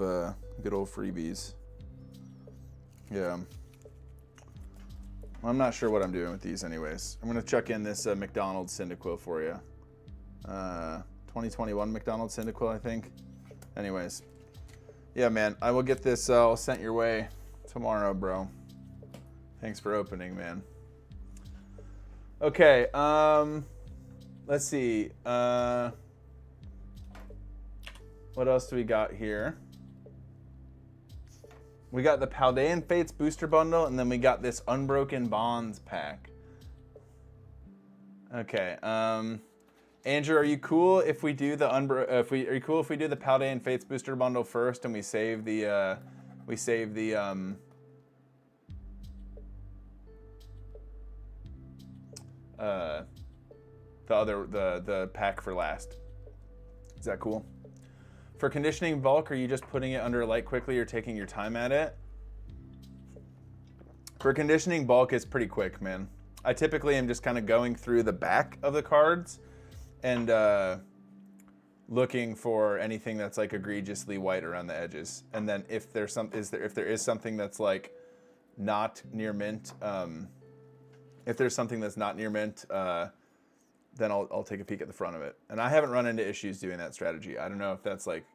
good old freebies. Yeah. I'm not sure what I'm doing with these anyways. I'm going to chuck in this McDonald's Cyndaquil for you. 2021 McDonald's Cyndaquil, I think. Anyways. Yeah, man. I will get this all sent your way tomorrow, bro. Thanks for opening, man. Okay. Let's see. What else do we got here? We got the Paldean Fates booster bundle, and then we got this Unbroken Bonds pack. Okay. Andrew, are you cool if we do the are you cool if we do the Paldean Fates booster bundle first, and we save the the pack for last? Is that cool? For conditioning bulk, are you just putting it under light quickly or taking your time at it? For conditioning bulk, it's pretty quick, man. I typically am just kind of going through the back of the cards and looking for anything that's like egregiously white around the edges. And then if there is something that's like not near mint, if there's something that's not near mint, then I'll take a peek at the front of it. And I haven't run into issues doing that strategy. I don't know if that's like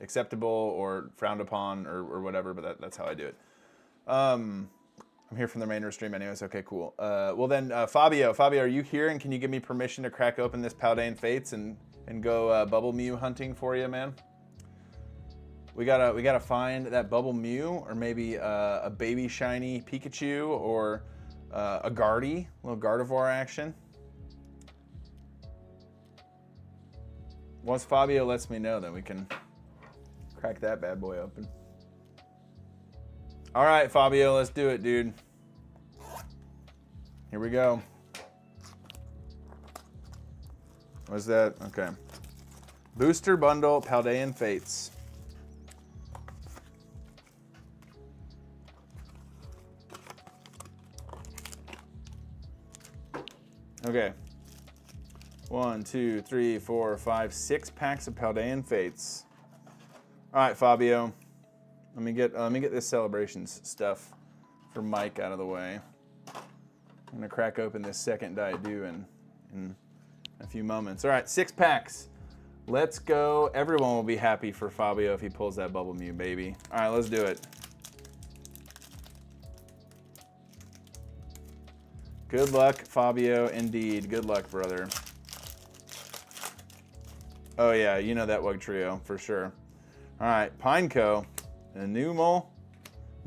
acceptable or frowned upon or whatever, but that's how I do it. I'm here from the main stream anyways. Okay, cool. Well then, Fabio, are you here? And can you give me permission to crack open this Paldean Fates and go Bubble Mew hunting for you, man? We gotta find that Bubble Mew, or maybe a baby shiny Pikachu, or a Gardy, a little Gardevoir action. Once Fabio lets me know, then we can crack that bad boy open. All right, Fabio, let's do it, dude. Here we go. What's that? Okay. Booster Bundle Paldean Fates. Okay. 1, 2, 3, 4, 5, 6 packs of Paldean Fates. All right, Fabio. Let me get this celebrations stuff for Mike out of the way. I'm gonna crack open this second Diet Dew in a few moments. All right, 6 packs. Let's go. Everyone will be happy for Fabio if he pulls that Bubble Mew, baby. All right, let's do it. Good luck, Fabio. Indeed, good luck, brother. Oh yeah, you know that Wugtrio for sure. All right, Pineco, Enumel,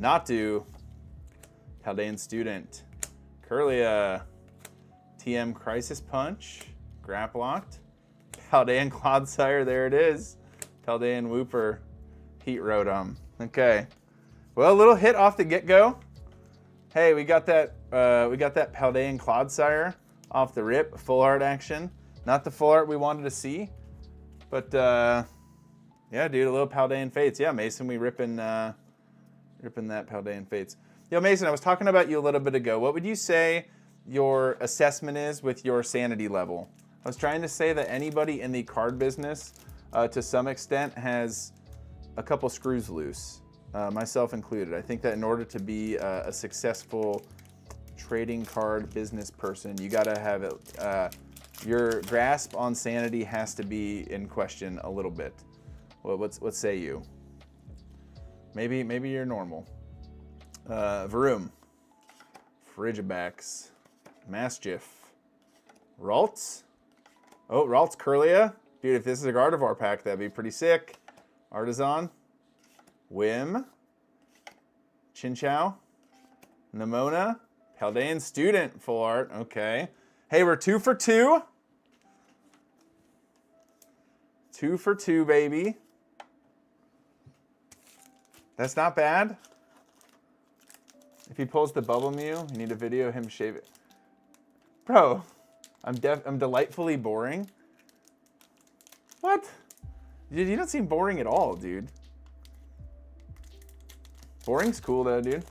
Natu, Paldean Student, Kirlia, TM Crisis Punch, Grapplocked, Paldean Clodsire, there it is, Paldean Wooper, Heat Rotom. Okay, well, a little hit off the get-go. Hey, we got that Paldean Clodsire off the rip, full art action. Not the full art we wanted to see. But, yeah, dude, a little Paldean Fates. Yeah, Mason, we ripping that Paldean Fates. Yo, Mason, I was talking about you a little bit ago. What would you say your assessment is with your sanity level? I was trying to say that anybody in the card business, to some extent, has a couple screws loose. myself included. I think that in order to be a successful trading card business person, you got to have it. Your grasp on sanity has to be in question a little bit. Well, what say you? Maybe you're normal. Vroom, Frigibacks, Mastiff, Ralts. Oh, Ralts Curlia. Dude, if this is a Gardevoir pack, that'd be pretty sick. Artisan, Whim, Chinchou, Nimona, Paldean Student, full art. Okay. Hey, we're 2 for 2. 2 for 2, baby. That's not bad. If he pulls the Bubble Mew, you need a video of him shave it. Bro, I'm delightfully boring. What? You don't seem boring at all, dude. Boring's cool though, dude.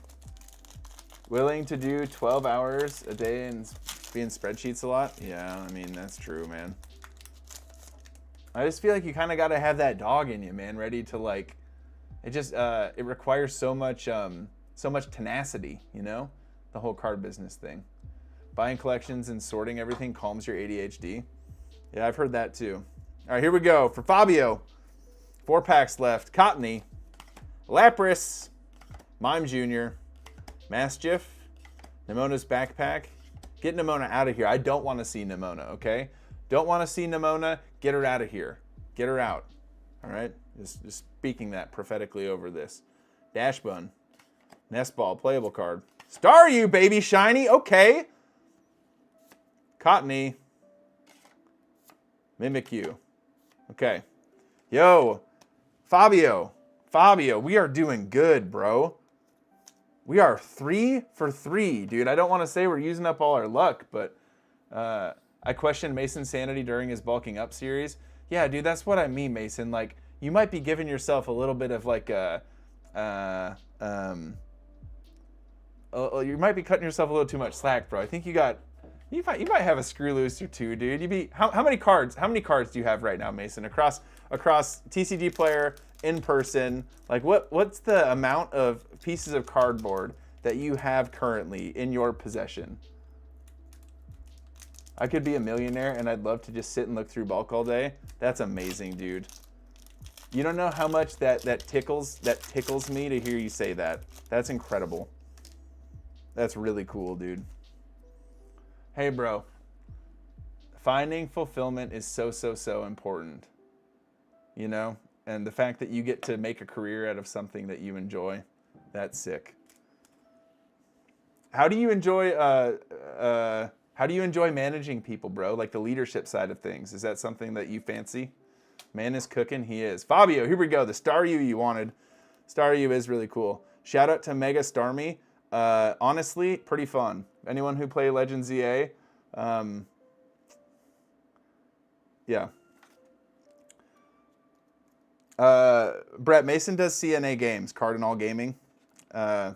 Willing to do 12 hours a day and be in spreadsheets a lot? Yeah, I mean, that's true, man. I just feel like you kind of got to have that dog in you, man, ready to like, it requires so much tenacity, you know? The whole card business thing. Buying collections and sorting everything calms your ADHD. Yeah, I've heard that too. All right, here we go. For Fabio, 4 packs left. Cottony, Lapras, Mime Jr., Mastiff, Nimona's backpack. Get Nimona out of here. I don't want to see Nimona, okay? Don't want to see Nimona. Get her out of here. Get her out. All right? Just speaking that prophetically over this. Dashbun, Nestball, playable card. Staryu, baby, shiny. Okay. Cottony, Mimikyu. Okay. Yo, Fabio, we are doing good, bro. We are 3 for 3, dude. I don't want to say we're using up all our luck, but I questioned Mason's sanity during his bulking up series. Yeah, dude, that's what I mean, Mason. Like, you might be giving yourself a little bit of like a, you might be cutting yourself a little too much slack, bro. I think you might have a screw loose or two, dude. How many cards do you have right now, Mason? Across TCG Player, in person, like what's the amount of pieces of cardboard that you have currently in your possession? I could be a millionaire and I'd love to just sit and look through bulk all day. That's amazing, dude. You don't know how much that tickles me to hear you say that. That's incredible. That's really cool, dude. Hey, bro. Finding fulfillment is so important. You know? And the fact that you get to make a career out of something that you enjoy, that's sick. How do you enjoy managing people, bro? Like the leadership side of things. Is that something that you fancy? Man is cooking. He is. Fabio, here we go. The Staryu you wanted. Staryu is really cool. Shout out to Mega Starmie. Honestly, pretty fun. Anyone who play Legends EA, yeah. Brett Mason does CNA Games, Cardinal Gaming. Yeah.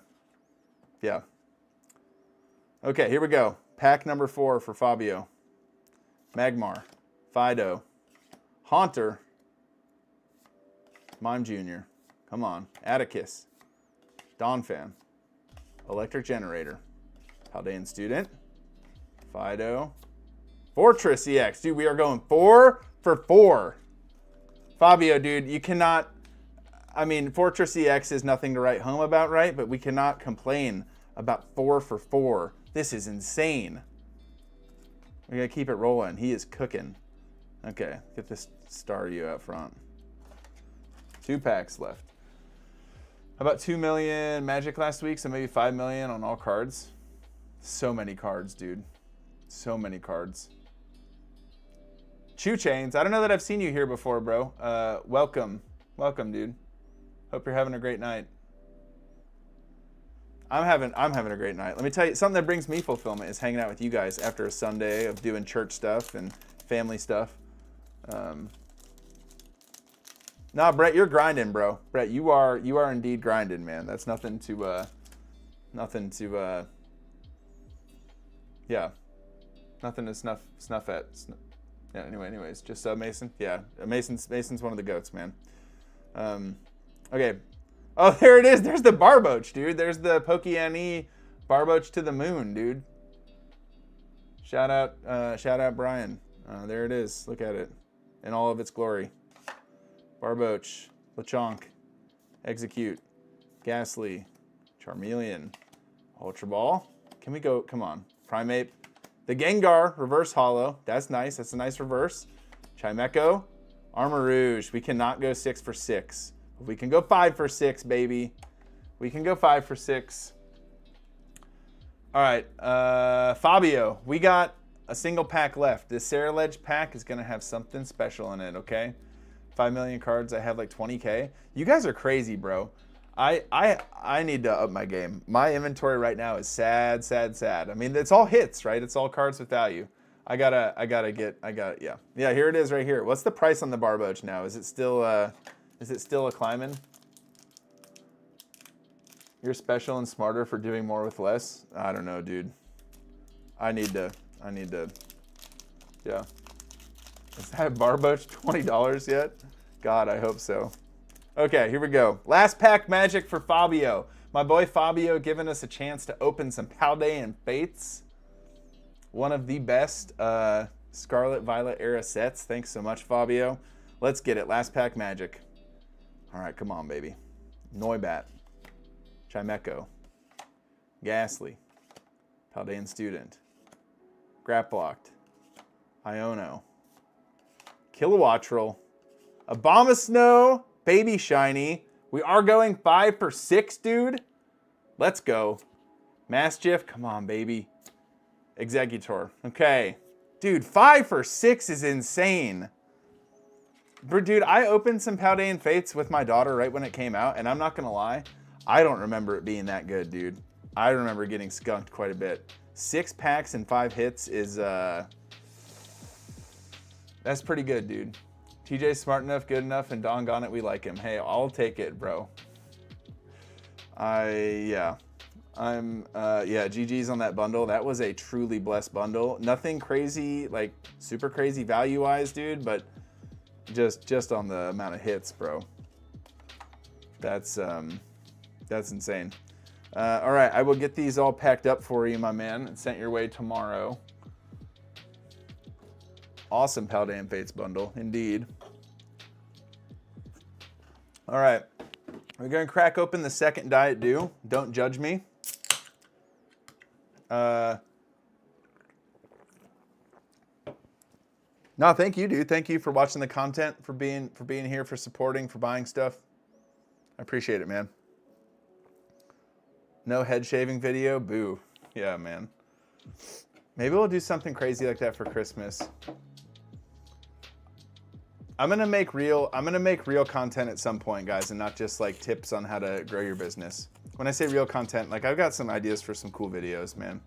Okay, here we go. Pack number 4 for Fabio. Magmar, Fido, Haunter, Mime Jr. Come on. Atticus, Donphan, Electric Generator, Paldean Student, Fido, Fortress EX. Dude, we are going 4 for 4. Fabio, dude, you cannot, I mean, Fortress EX is nothing to write home about, right? But we cannot complain about 4 for 4. This is insane. We gotta keep it rolling. He is cooking. Okay, get this Staryu out front. 2 packs left. How about 2 million Magic last week? So maybe 5 million on all cards. So many cards, dude. So many cards. Chew Chains. I don't know that I've seen you here before, bro. Welcome. Welcome, dude. Hope you're having a great night. I'm having a great night. Let me tell you, something that brings me fulfillment is hanging out with you guys after a Sunday of doing church stuff and family stuff. Nah, Brett, you're grinding, bro. Brett, you are indeed grinding, man. That's nothing to yeah, nothing to snuff at. Yeah. Anyways, just Mason. Yeah, Mason's one of the goats, man. Okay. Oh, there it is. There's the Barboach, dude. There's the Pokeani Barboach to the moon, dude. Shout out Brian. There it is. Look at it in all of its glory. Barboach, Lechonk, Execute, Ghastly, Charmeleon, Ultra Ball. Can we go? Come on. Primeape. The Gengar, reverse holo. That's nice. That's a nice reverse. Chimecho, Armarouge. We cannot go 6 for 6. We can go 5 for 6, baby. We can go 5 for 6. All right, Fabio. We got a single pack left. This Ceruledge pack is gonna have something special in it, okay? 5 million cards. I have like 20K. You guys are crazy, bro. I need to up my game. My inventory right now is sad. I mean, it's all hits, right? It's all cards with value. Yeah. Yeah, here it is right here. What's the price on the Barboach now? Is it still a climbing? You're special and smarter for doing more with less? I don't know, dude. I need to, yeah. Is that Barboach $20 yet? God, I hope so. Okay, here we go. Last pack magic for Fabio. My boy Fabio giving us a chance to open some Paldean Fates. One of the best Scarlet Violet era sets. Thanks so much, Fabio. Let's get it. Last pack magic. All right, come on, baby. Noibat. Chimecho. Ghastly. Paldean Student. Graplocked. Iono. Kilowattrel. Abomasnow. Baby Shiny. We are going 5 for 6, dude. Let's go. Mastiff. Come on, baby. Executor. Okay. Dude, 5 for 6 is insane. Dude, I opened some Paldean Fates with my daughter right when it came out, and I'm not going to lie. I don't remember it being that good, dude. I remember getting skunked quite a bit. 6 packs and 5 hits is, that's pretty good, dude. TJ's smart enough, good enough, and doggone it, we like him. Hey, I'll take it, bro. Yeah, GG's on that bundle. That was a truly blessed bundle. Nothing crazy, like super crazy value-wise, dude, but just on the amount of hits, bro. That's insane. All right, I will get these all packed up for you, my man, and sent your way tomorrow. Awesome Paldean Fates bundle, indeed. All right, we're gonna crack open the second Diet Dew. Don't judge me. No, thank you, dude. Thank you for watching the content, for being here, for supporting, for buying stuff. I appreciate it, man. No head shaving video? Boo. Yeah, man. Maybe we'll do something crazy like that for Christmas. I'm gonna make real content at some point, guys, and not just like tips on how to grow your business. When I say real content, like I've got some ideas for some cool videos, man,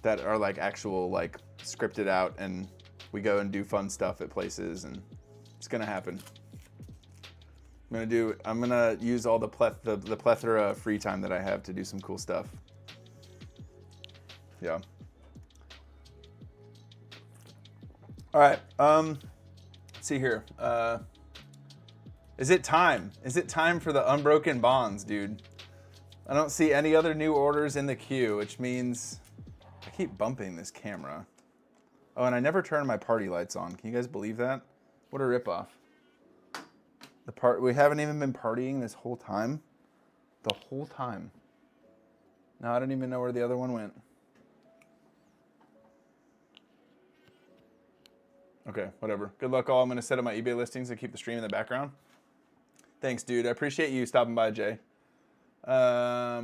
that are like actual, like scripted out, and we go and do fun stuff at places, and it's gonna happen. I'm gonna use all the plethora of free time that I have to do some cool stuff. Yeah. All right. Let's see here. Is it time? Is it time for the Unbroken Bonds, dude? I don't see any other new orders in the queue, which means I keep bumping this camera. Oh, and I never turn my party lights on. Can you guys believe that? What a ripoff. We haven't even been partying this whole time. The whole time. Now I don't even know where the other one went. Okay, whatever. Good luck all. I'm going to set up my eBay listings and keep the stream in the background. Thanks, dude. I appreciate you stopping by, Jay. All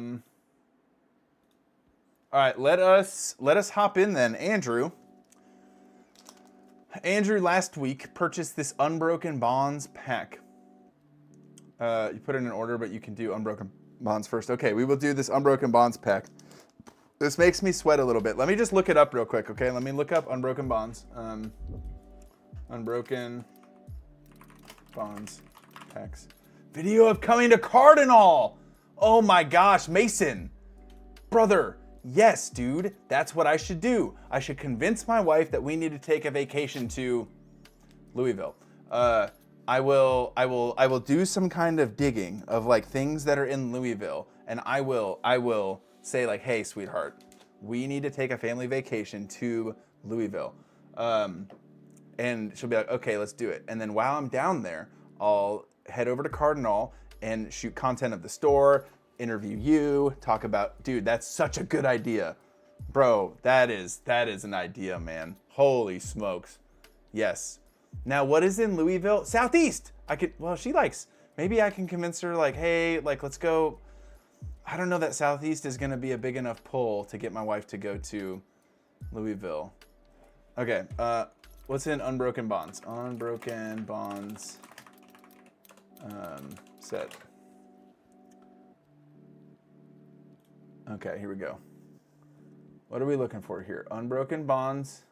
right, let us hop in then. Andrew last week purchased this Unbroken Bonds pack. You put it in an order, but you can do Unbroken Bonds first. Okay, we will do this Unbroken Bonds pack. This makes me sweat a little bit. Let me just look it up real quick, okay? Let me look up Unbroken Bonds. Unbroken Bonds packs. Video of coming to Cardinal. Oh my gosh, Mason. Brother, yes, dude. That's what I should do. I should convince my wife that we need to take a vacation to Louisville. I will do some kind of digging of like things that are in Louisville, and I will say like, hey, sweetheart, we need to take a family vacation to Louisville. And she'll be like, okay, let's do it. And then while I'm down there, I'll head over to Cardinal and shoot content of the store, interview you, talk about, dude, that's such a good idea. Bro, that is an idea, man. Holy smokes. Yes. Now, what is in Louisville? Southeast. Maybe I can convince her like, hey, like, let's go. I don't know that Southeast is going to be a big enough pull to get my wife to go to Louisville. Okay. What's in Unbroken Bonds? Unbroken Bonds set. Okay, here we go. What are we looking for here? Unbroken Bonds.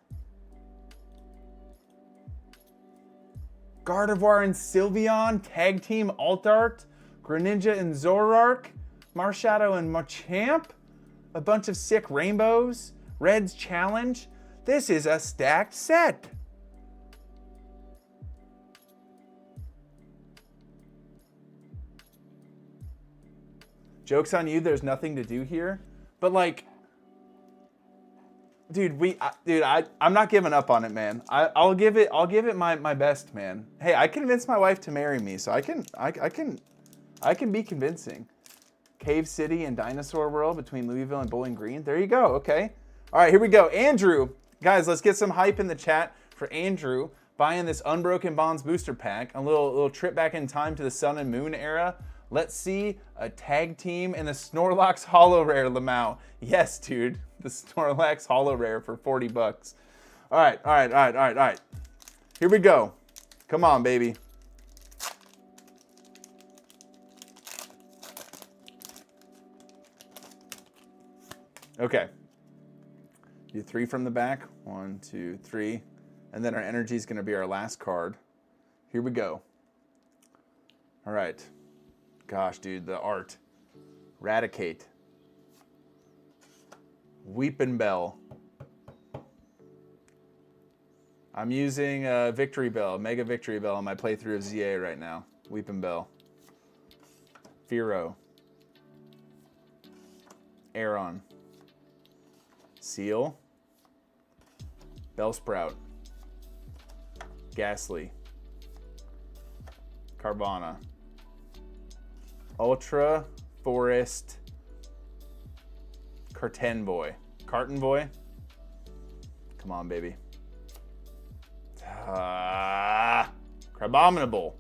Gardevoir and Sylveon, Tag Team Altart, Greninja and Zoroark, Marshadow and Machamp, a bunch of sick rainbows, Red's Challenge. This is a stacked set. Joke's on you, there's nothing to do here. But like, dude, I'm not giving up on it, man. I'll give it my best, man. Hey, I convinced my wife to marry me, so I can be convincing. Cave City and Dinosaur World between Louisville and Bowling Green. There you go. Okay. All right, here we go. Andrew, guys, let's get some hype in the chat for Andrew buying this Unbroken Bonds booster pack. A little trip back in time to the Sun and Moon era. Let's see a tag team and the Snorlax Holo Rare, Lamau. Yes, dude. The Snorlax Holo Rare for 40 bucks. All right. Here we go. Come on, baby. Okay. Do 3 from the back. 1, 2, 3. And then our energy is going to be our last card. Here we go. All right. Gosh, dude, the art. Raticate. Weepin' Bell. I'm using Victory Bell, Mega Victory Bell on my playthrough of ZA right now. Weepin' Bell. Fearow. Aeron. Seal. Bellsprout. Ghastly. Carvana. Ultra Forest Carton Boy. Come on, baby. Crabominable.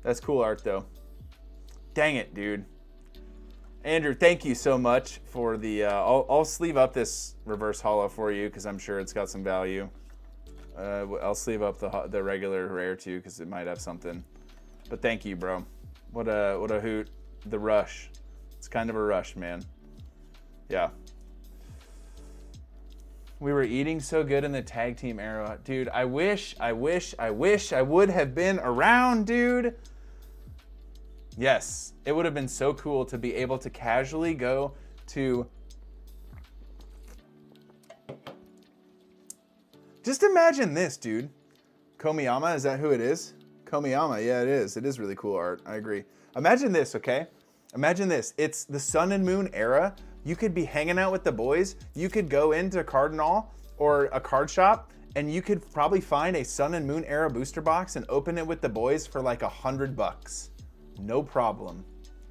That's cool art, though. Dang it, dude. Andrew, thank you so much for the... I'll sleeve up this reverse holo for you because I'm sure it's got some value. I'll sleeve up the regular rare, too, because it might have something. But thank you, bro. What a hoot. The rush. It's kind of a rush, man. Yeah. We were eating so good in the tag team era. Dude, I wish I would have been around, dude. Yes, it would have been so cool to be able to casually go to... Just imagine this, dude. Komiyama, is that who it is? Komiyama, yeah, it is. It is really cool art. I agree. Imagine this, okay? Imagine this. It's the Sun and Moon era. You could be hanging out with the boys. You could go into Cardinal or a card shop, and you could probably find a Sun and Moon era booster box and open it with the boys for like $100. No problem.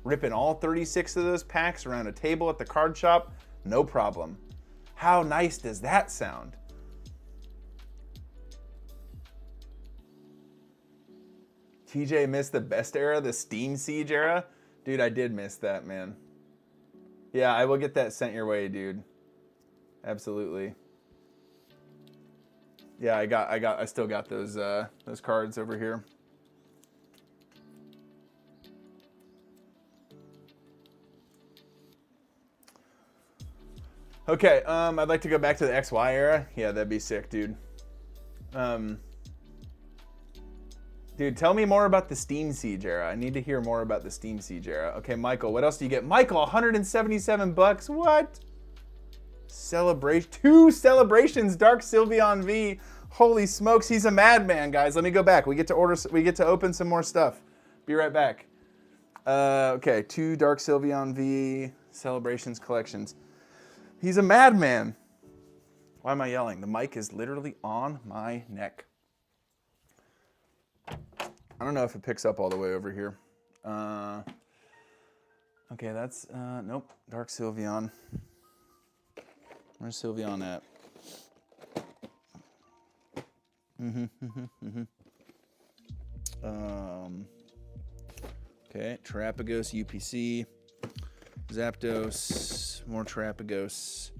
Ripping all 36 of those packs around a table at the card shop, no problem. How nice does that sound? TJ missed the best era, the Steam Siege era. Dude, I did miss that, man. Yeah, I will get that sent your way, dude. Absolutely. Yeah, I still got those cards over here. Okay, I'd like to go back to the XY era. Yeah, that'd be sick, dude. Dude, tell me more about the Steam Siege era. I need to hear more about the Steam Siege era. Okay, Michael, what else do you get? Michael, 177 bucks. What? Celebration. 2 celebrations. Dark Sylveon V. Holy smokes, he's a madman, guys. Let me go back. We get to open some more stuff. Be right back. Okay, 2 Dark Sylveon V Celebrations collections. He's a madman. Why am I yelling? The mic is literally on my neck. I don't know if it picks up all the way over here. Okay, that's, nope, Dark Sylveon. Where's Sylveon at? Okay, Terapagos, UPC, Zapdos, more Terapagos,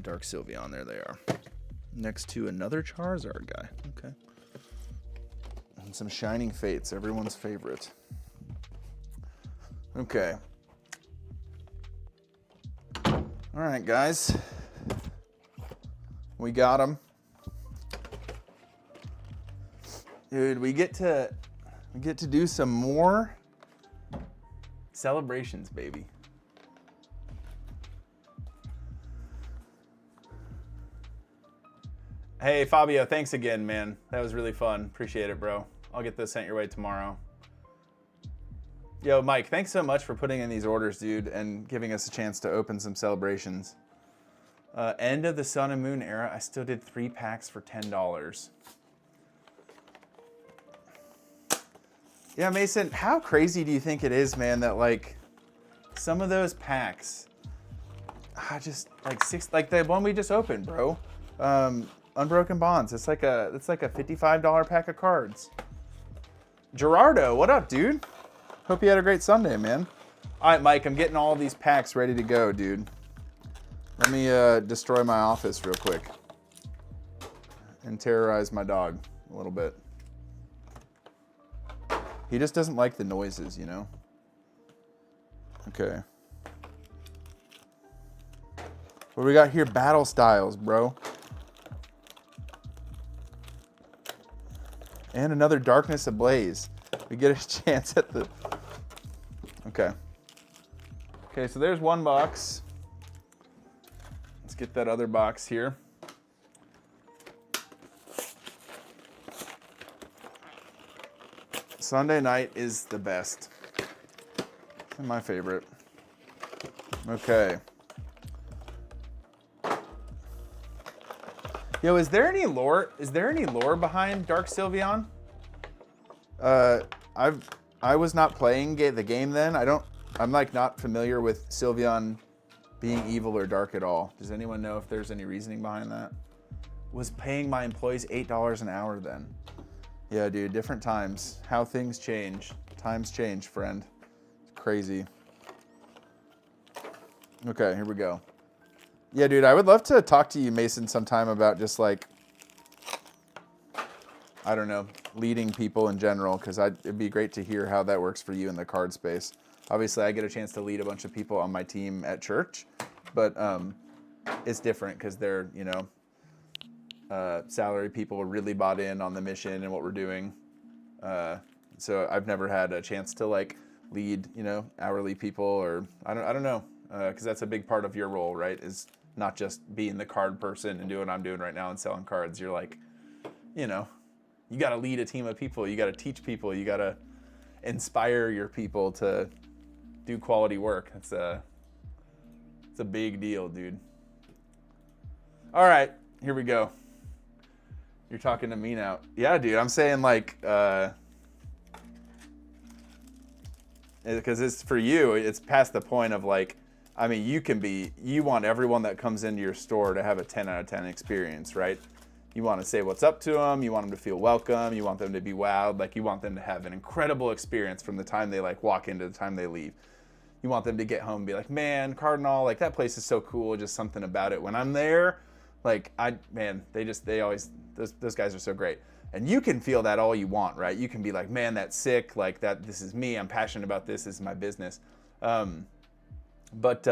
Dark Sylveon, there they are. Next to another Charizard guy, okay. And some Shining Fates, everyone's favorite. Okay. All right, guys. We got them. Dude, we get to do some more celebrations, baby. Hey, Fabio, thanks again, man. That was really fun. Appreciate it, bro. I'll get this sent your way tomorrow. Yo, Mike, thanks so much for putting in these orders, dude, and giving us a chance to open some celebrations. End of the Sun and Moon era, I still did 3 packs for $10. Yeah, Mason, how crazy do you think it is, man, that like some of those packs, just like like the one we just opened, bro. Unbroken Bonds. It's like a $55 pack of cards. Gerardo, what up, dude? Hope you had a great Sunday, man. All right, Mike, I'm getting all these packs ready to go, dude. Let me destroy my office real quick and terrorize my dog a little bit. He just doesn't like the noises, you know? Okay. What do we got here? Battle Styles, bro. And another Darkness Ablaze. We get a chance at the... Okay. Okay, so there's one box. Let's get that other box here. Sunday night is the best. It's my favorite. Okay. Yo, is there any lore? Is there any lore behind Dark Sylveon? I was not playing the game then. I'm like not familiar with Sylveon being evil or dark at all. Does anyone know if there's any reasoning behind that? Was paying my employees $8 an hour then. Yeah, dude, different times. How things change. Times change, friend. It's crazy. Okay, here we go. Yeah, dude, I would love to talk to you, Mason, sometime about just like, I don't know, leading people in general, because it'd be great to hear how that works for you in the card space. Obviously, I get a chance to lead a bunch of people on my team at church, but it's different because they're, you know, salary people really bought in on the mission and what we're doing. So I've never had a chance to like lead, you know, hourly people, or I don't know, because that's a big part of your role, right? Is not just being the card person and doing what I'm doing right now and selling cards. You're like, you know, you got to lead a team of people. You got to teach people. You got to inspire your people to do quality work. It's a big deal, dude. All right, here we go. You're talking to me now. Yeah, dude, I'm saying like, because it's for you, it's past the point of like, I mean, you want everyone that comes into your store to have a 10 out of 10 experience, right? You want to say what's up to them. You want them to feel welcome. You want them to be wowed. Like, you want them to have an incredible experience from the time they like walk in to the time they leave. You want them to get home and be like, man, Cardinal, like that place is so cool. Just something about it. When I'm there, like they always, those guys are so great. And you can feel that all you want, right? You can be like, man, that's sick. Like that, this is me. I'm passionate about this. This is my business. But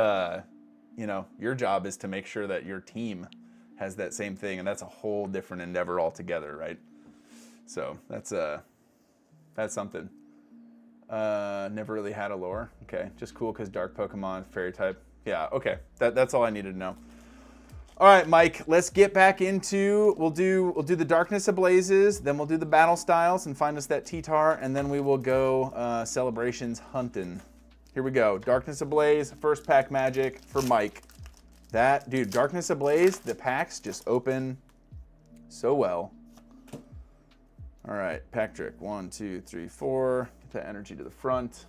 you know, your job is to make sure that your team has that same thing, and that's a whole different endeavor altogether, right? So that's something. Never really had a lore. Okay, just cool because dark Pokemon, fairy type. Yeah, okay, that's all I needed to know. All right, Mike, let's get back into, we'll do the Darkness Ablazes, then we'll do the Battle Styles and find us that T-Tar, and then we will go Celebrations hunting. Here we go. Darkness Ablaze, first pack magic for Mike. That, dude, Darkness Ablaze, the packs just open so well. All right, pack trick. 1, 2, 3, 4. Get that energy to the front.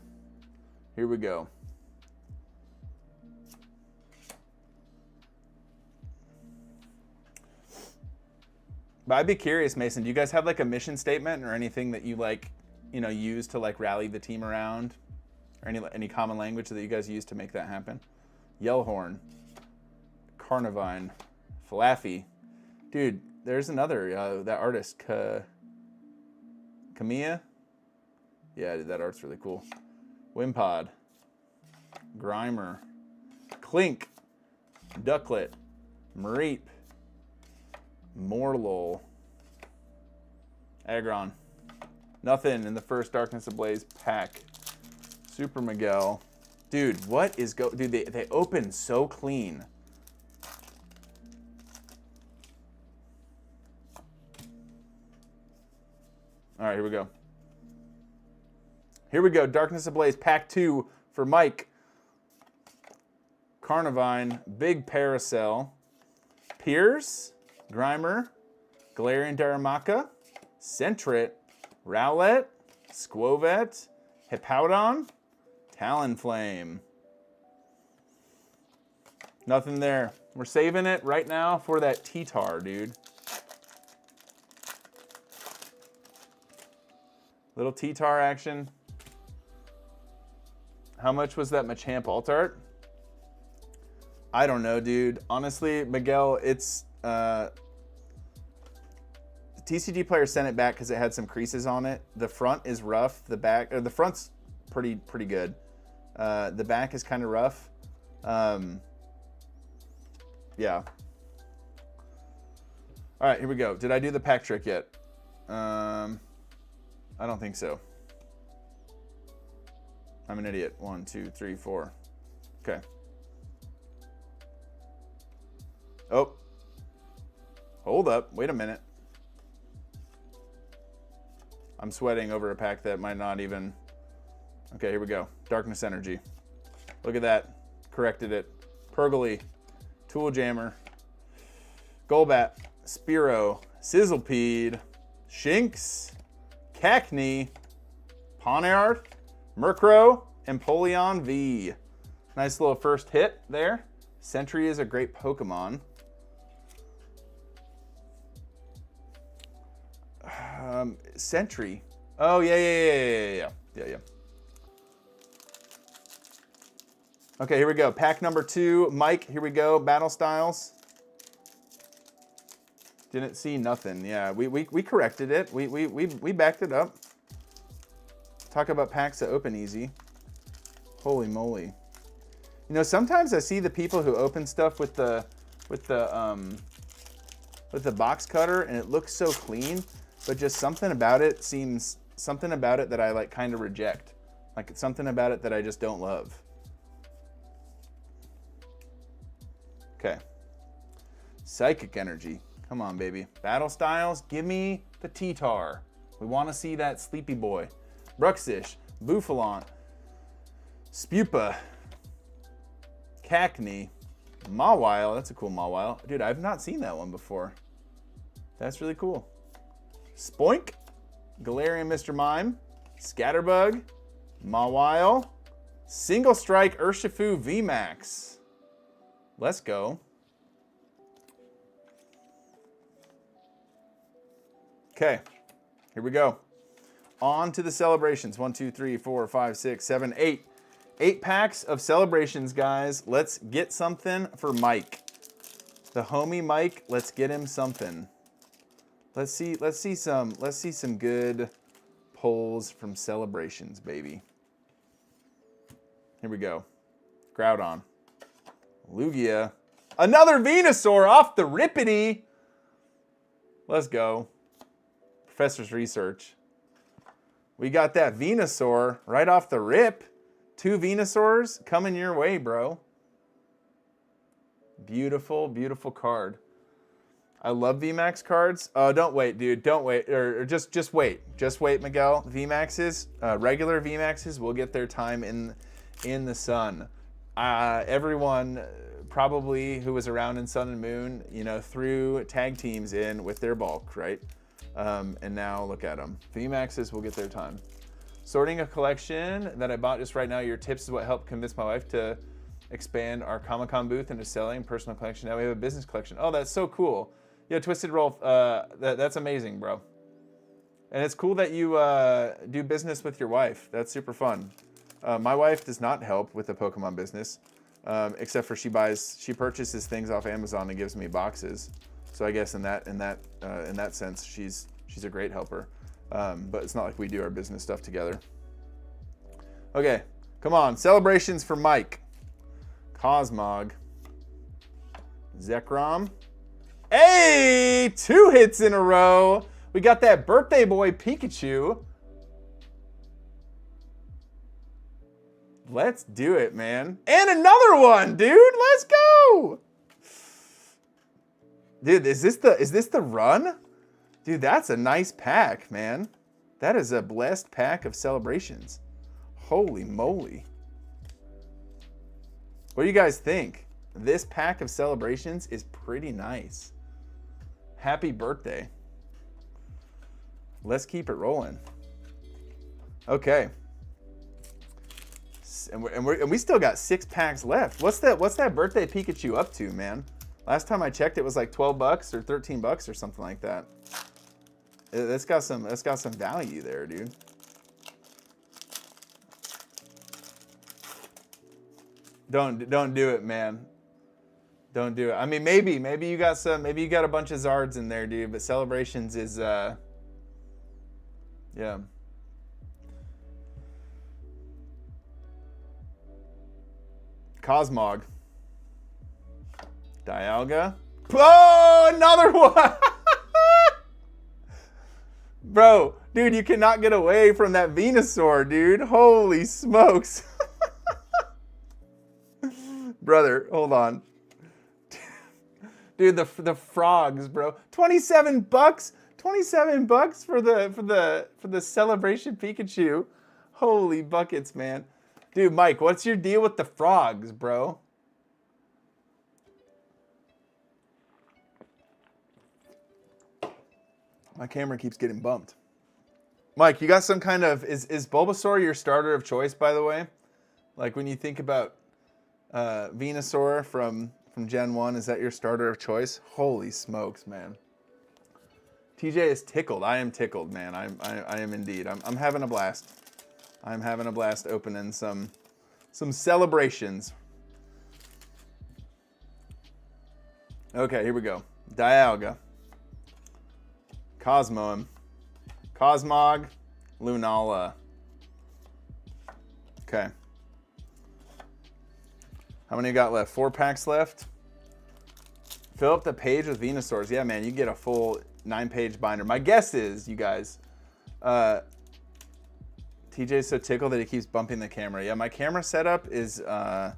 Here we go. But I'd be curious, Mason, do you guys have like a mission statement or anything that you like, you know, use to like rally the team around? Or any common language that you guys use to make that happen? Yellhorn, Carnivine, Falafi. Dude, there's another, that artist, Kamiya. Yeah, dude, that art's really cool. Wimpod, Grimer, Clink, Ducklet, Mareep, Morlul, Aggron. Nothing in the first Darkness Ablaze pack. Super Miguel. Dude, what is dude, they open so clean. All right, here we go. Here we go. Darkness Ablaze pack 2 for Mike. Carnivine, Big Paracel, Pierce, Grimer, Galarian Darumaka, Sentret, Rowlet, Squovet, Hippowdon, Talonflame. Nothing there. We're saving it right now for that T-Tar, dude. Little T-Tar action. How much was that Machamp alt art? I don't know, dude. Honestly, Miguel, it's... the TCG player sent it back because it had some creases on it. The front is rough. The back, or the front's pretty good. The back is kind of rough. Yeah. All right, here we go. Did I do the pack trick yet? I don't think so. I'm an idiot. 1, 2, 3, 4. Okay. Oh. Hold up. Wait a minute. I'm sweating over a pack that might not even... Okay, here we go. Darkness Energy. Look at that. Corrected it. Pergly. Tool Jammer. Golbat. Spearow. Sizzlepede. Shinx. Cacnea. Pawniard. Murkrow. Empoleon V. Nice little first hit there. Sentry is a great Pokemon. Sentry. Oh, yeah. Okay, here we go. Pack number 2. Mike, here we go. Battle Styles. Didn't see nothing. Yeah, we corrected it. We backed it up. Talk about packs that open easy. Holy moly. You know, sometimes I see the people who open stuff with the box cutter and it looks so clean, but just something about it that I like kind of reject. Like it's something about it that I just don't love. Okay. Psychic Energy. Come on, baby. Battle Styles, give me the T-Tar. We want to see that sleepy boy. Bruxish, Bouffalont, Spupa, Cacnea, Mawile. That's a cool Mawile. Dude, I've not seen that one before. That's really cool. Spoink, Galarian Mr. Mime, Scatterbug, Mawile, Single Strike Urshifu VMAX. Let's go. Okay, here we go. On to the celebrations. 1, 2, 3, 4, 5, 6, 7, 8. 8 packs of celebrations, guys. Let's get something for Mike. The homie Mike, let's get him something. Let's see some good pulls from celebrations, baby. Here we go. Groudon. Lugia. Another Venusaur off the rippity. Let's go. Professor's Research. We got that Venusaur right off the rip. 2 Venusaurs coming your way, bro. Beautiful, beautiful card. I love VMAX cards. Oh, don't wait, dude. Don't wait. Or just wait. Just wait, Miguel. VMAXs, regular VMAXs will get their time in the sun. Everyone probably who was around in Sun and Moon, you know, threw tag teams in with their bulk, right? And now look at them. VMAXs will get their time. Sorting a collection that I bought just right now. Your tips is what helped convince my wife to expand our Comic-Con booth into selling personal collection. Now we have a business collection. Oh, that's so cool. Yeah, Twisted Rolf, that's amazing, bro. And it's cool that you do business with your wife. That's super fun. My wife does not help with the Pokemon business, except for she purchases things off Amazon and gives me boxes. So I guess in that sense, she's a great helper. But it's not like we do our business stuff together. Okay, come on. Celebrations for Mike. Cosmog. Zekrom. Hey, 2 hits in a row. We got that birthday boy Pikachu. Let's do it, man. And another one, dude. Let's go. Dude, is this the run? Dude, that's a nice pack, man. That is a blessed pack of celebrations. Holy moly. What do you guys think? This pack of celebrations is pretty nice. Happy birthday. Let's keep it rolling. Okay. And we still got 6 packs left. What's that birthday Pikachu up to, man? Last time I checked, it was like $12 or $13 or something like that. That's got some value there, dude. Don't do it, man. Don't do it. I mean, maybe you got a bunch of Zards in there, dude. But Celebrations is, yeah. Cosmog. Dialga. Oh, another one. Bro, dude, you cannot get away from that Venusaur, dude. Holy smokes. Brother, hold on. Dude, the frogs, bro. $27? $27 for the celebration Pikachu. Holy buckets, man. Dude, Mike, what's your deal with the frogs, bro? My camera keeps getting bumped. Mike, you got some kind of... Is Bulbasaur your starter of choice, by the way? Like, when you think about Venusaur from Gen 1, is that your starter of choice? Holy smokes, man. TJ is tickled. I am tickled, man. I am indeed. I'm having a blast. I'm having a blast opening some celebrations. Okay, here we go. Dialga. Cosmoem. Cosmog. Lunala. Okay. How many you got left? 4 packs left. Fill up the page with Venusaurs. Yeah, man, you get a full 9-page binder. My guess is, you guys, TJ's so tickled that he keeps bumping the camera. Yeah, my camera setup is, I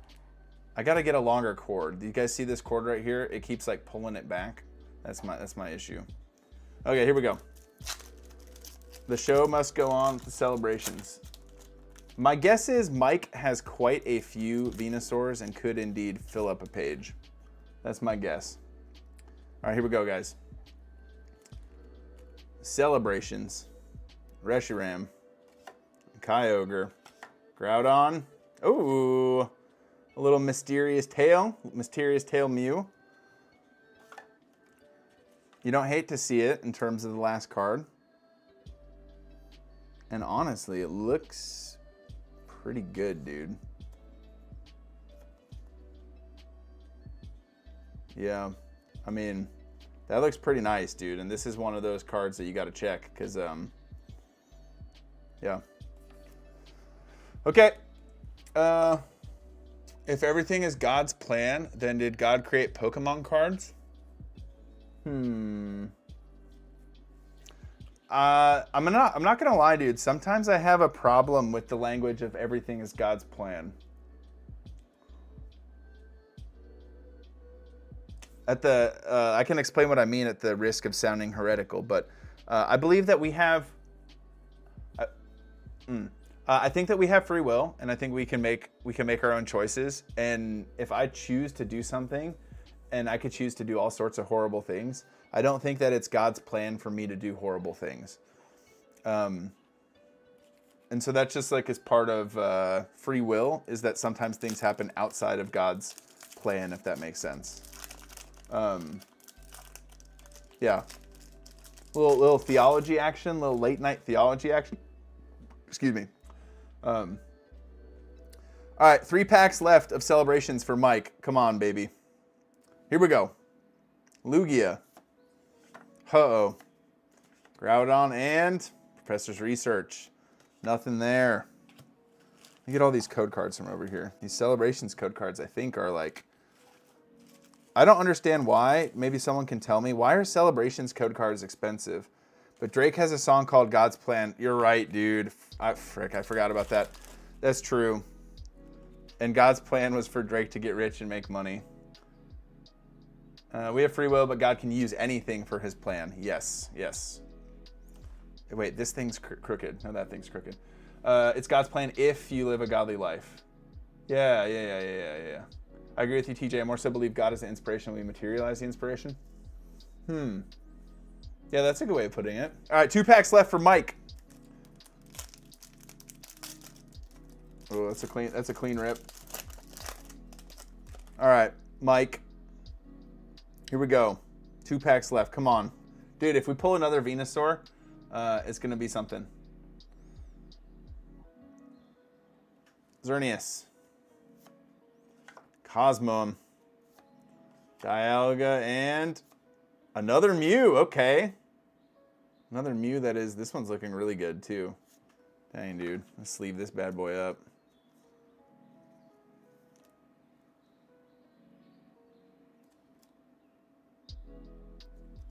gotta get a longer cord. Do you guys see this cord right here? It keeps like pulling it back. That's my issue. Okay, here we go. The show must go on with the celebrations. My guess is Mike has quite a few Venusaurs and could indeed fill up a page. That's my guess. All right, here we go, guys. Celebrations. Reshiram. Kyogre. Groudon. Ooh. A little Mysterious Tail. Mysterious Tail Mew. You don't hate to see it in terms of the last card. And honestly, it looks pretty good, dude. Yeah, I mean, that looks pretty nice, dude. And this is one of those cards that you got to check because, yeah. Okay. If everything is God's plan, then did God create Pokemon cards? I'm not gonna lie, dude. Sometimes I have a problem with the language of everything is God's plan. I can explain what I mean at the risk of sounding heretical, but I believe that we have. I think that we have free will, and I think we can make our own choices. And if I choose to do something, and I could choose to do all sorts of horrible things, I don't think that it's God's plan for me to do horrible things. And so that's just like as part of free will, is that sometimes things happen outside of God's plan, if that makes sense. Yeah. Little theology action, little late night theology action. Excuse me. All right, 3 packs left of celebrations for Mike. Come on, baby. Here we go. Lugia. Uh-oh. Groudon and Professor's Research. Nothing there. Look at all these code cards from over here. These celebrations code cards, I think, are like... I don't understand why. Maybe someone can tell me. Why are celebrations code cards expensive? But Drake has a song called God's Plan. You're right, dude. I forgot about that. That's true. And God's plan was for Drake to get rich and make money. We have free will, but God can use anything for his plan. Yes, yes. Wait, this thing's crooked. No, that thing's crooked. It's God's plan if you live a godly life. Yeah. I agree with you, TJ. I more so believe God is the inspiration when we materialize the inspiration. Yeah, that's a good way of putting it. All right, 2 packs left for Mike. Oh, that's a clean rip. All right, Mike. Here we go. 2 packs left. Come on. Dude, if we pull another Venusaur, it's going to be something. Xerneas. Cosmom. Dialga and another Mew. Okay. Another Mew that is... This one's looking really good, too. Dang, dude. Let's sleeve this bad boy up.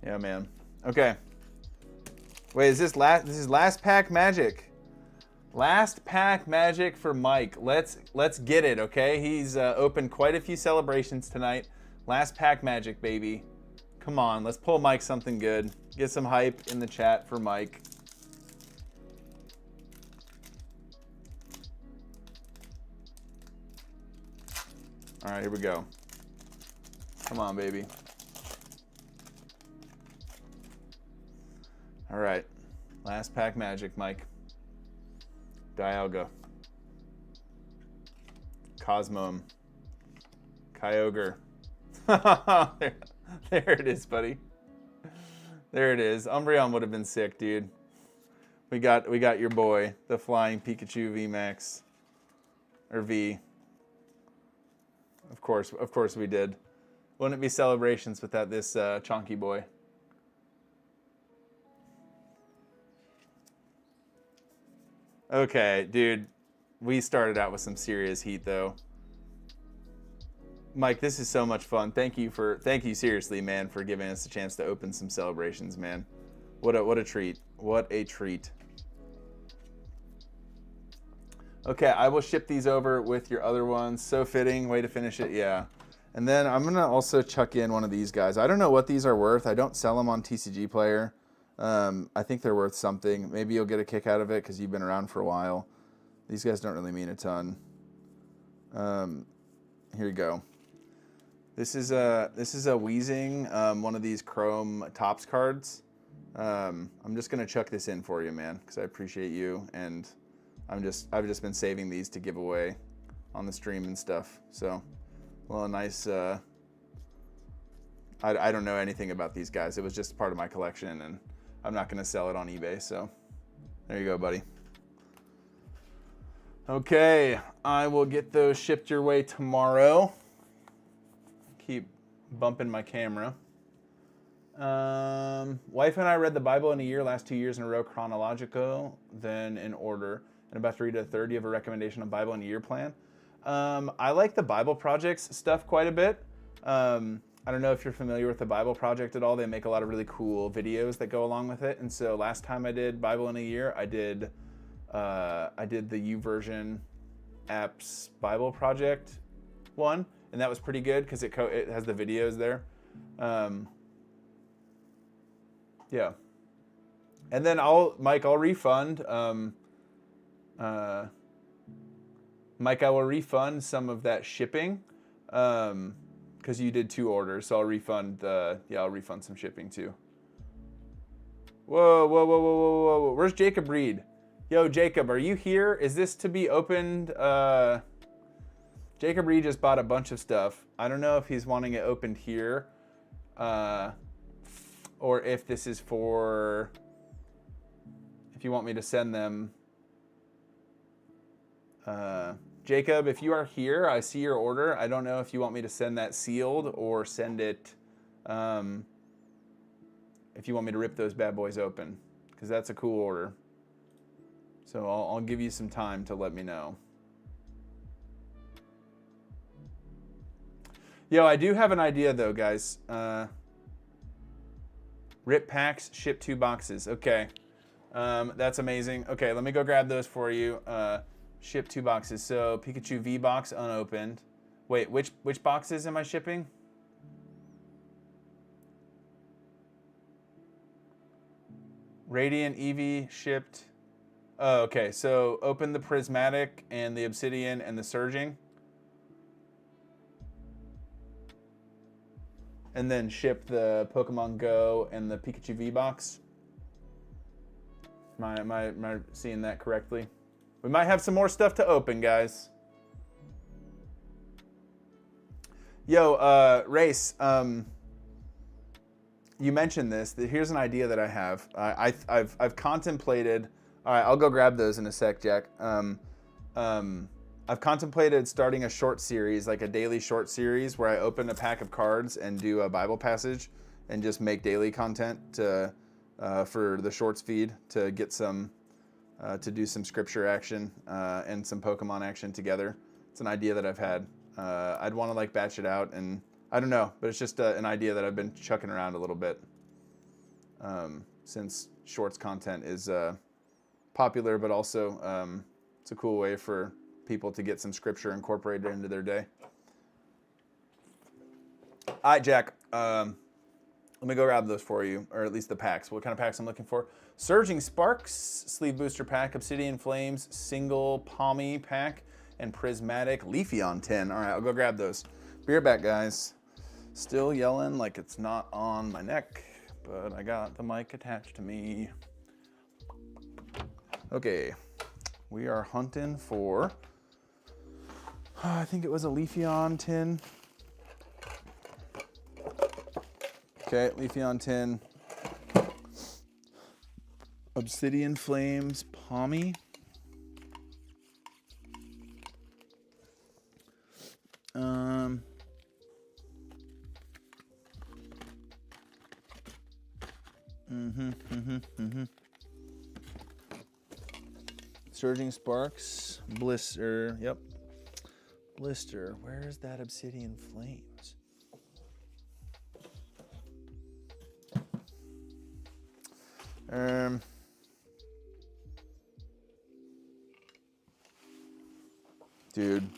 Yeah, man. Okay. Wait, is this last pack magic? Last pack magic for Mike. Let's get it, okay? He's opened quite a few celebrations tonight. Last pack magic, baby. Come on, let's pull Mike something good. Get some hype in the chat for Mike. All right, here we go. Come on, baby. All right. Last pack magic, Mike. Dialga. Cosmom. Kyogre. There it is, buddy. There it is. Umbreon would have been sick, dude. We got your boy, the flying Pikachu VMAX. Or V. Of course we did. Wouldn't it be celebrations without this chonky boy? Okay, dude. We started out with some serious heat, though. Mike, this is so much fun. Thank you seriously, man, for giving us a chance to open some celebrations, man. What a treat. What a treat. Okay, I will ship these over with your other ones. So fitting. Way to finish it. Yeah. And then I'm going to also chuck in one of these guys. I don't know what these are worth. I don't sell them on TCG Player. I think they're worth something. Maybe you'll get a kick out of it because you've been around for a while. These guys don't really mean a ton. Here you go. This is a Wheezing, one of these Chrome Tops cards. I'm just gonna chuck this in for you, man, because I appreciate you, and I've just been saving these to give away on the stream and stuff. So, well, a nice. I don't know anything about these guys. It was just part of my collection, and I'm not gonna sell it on eBay. So, there you go, buddy. Okay, I will get those shipped your way tomorrow. Keep bumping my camera. Wife and I read the Bible in a year, last 2 years in a row, chronological, then in order. And about 3 to 30 of a recommendation on Bible in a year plan. I like the Bible Project's stuff quite a bit. I don't know if you're familiar with the Bible Project at all. They make a lot of really cool videos that go along with it. And so last time I did Bible in a year, I did the YouVersion apps Bible Project one. And that was pretty good because it has the videos there. Yeah. And then Mike, I'll refund. Mike, I will refund some of that shipping, because you did 2 orders, so I'll refund I'll refund some shipping too. Whoa, whoa, whoa, whoa, whoa, whoa! Where's Jacob Reed? Yo, Jacob, are you here? Is this to be opened? Jacob Reed just bought a bunch of stuff. I don't know if he's wanting it opened here, or if this is for. If you want me to send them. Jacob, if you are here, I see your order. I don't know if you want me to send that sealed or send it. If you want me to rip those bad boys open, because that's a cool order. So I'll give you some time to let me know. Yo, I do have an idea though, guys. Rip packs, ship 2 boxes. Okay, that's amazing. Okay, let me go grab those for you. Ship 2 boxes. So Pikachu V box unopened. Wait, which boxes am I shipping? Radiant Eevee shipped. Oh, okay. So open the Prismatic and the Obsidian and the Surging. And then ship the Pokemon Go and the Pikachu V box. Am I seeing that correctly? We might have some more stuff to open, guys. Yo, Race, you mentioned this. Here's an idea that I have. I've contemplated. All right, I'll go grab those in a sec, Jack. I've contemplated starting a short series, like a daily short series, where I open a pack of cards and do a Bible passage, and just make daily content for the Shorts feed to get some, to do some scripture action and some Pokemon action together. It's an idea that I've had. I'd want to like batch it out, and I don't know, but it's just an idea that I've been chucking around a little bit, since Shorts content is popular, but also it's a cool way for people to get some scripture incorporated into their day. All right, Jack. Let me go grab those for you, or at least the packs. What kind of packs I'm looking for? Surging Sparks, Sleeve Booster Pack, Obsidian Flames, Single Palmy Pack, and Prismatic Leafeon tin. All right, I'll go grab those. Be right back, guys. Still yelling like it's not on my neck, but I got the mic attached to me. Okay, we are hunting for, I think it was a Leafeon tin. Okay, Leafeon tin. Obsidian Flames, Palmy. Surging Sparks, Blister, yep. Blister, where's that Obsidian Flames? Dude.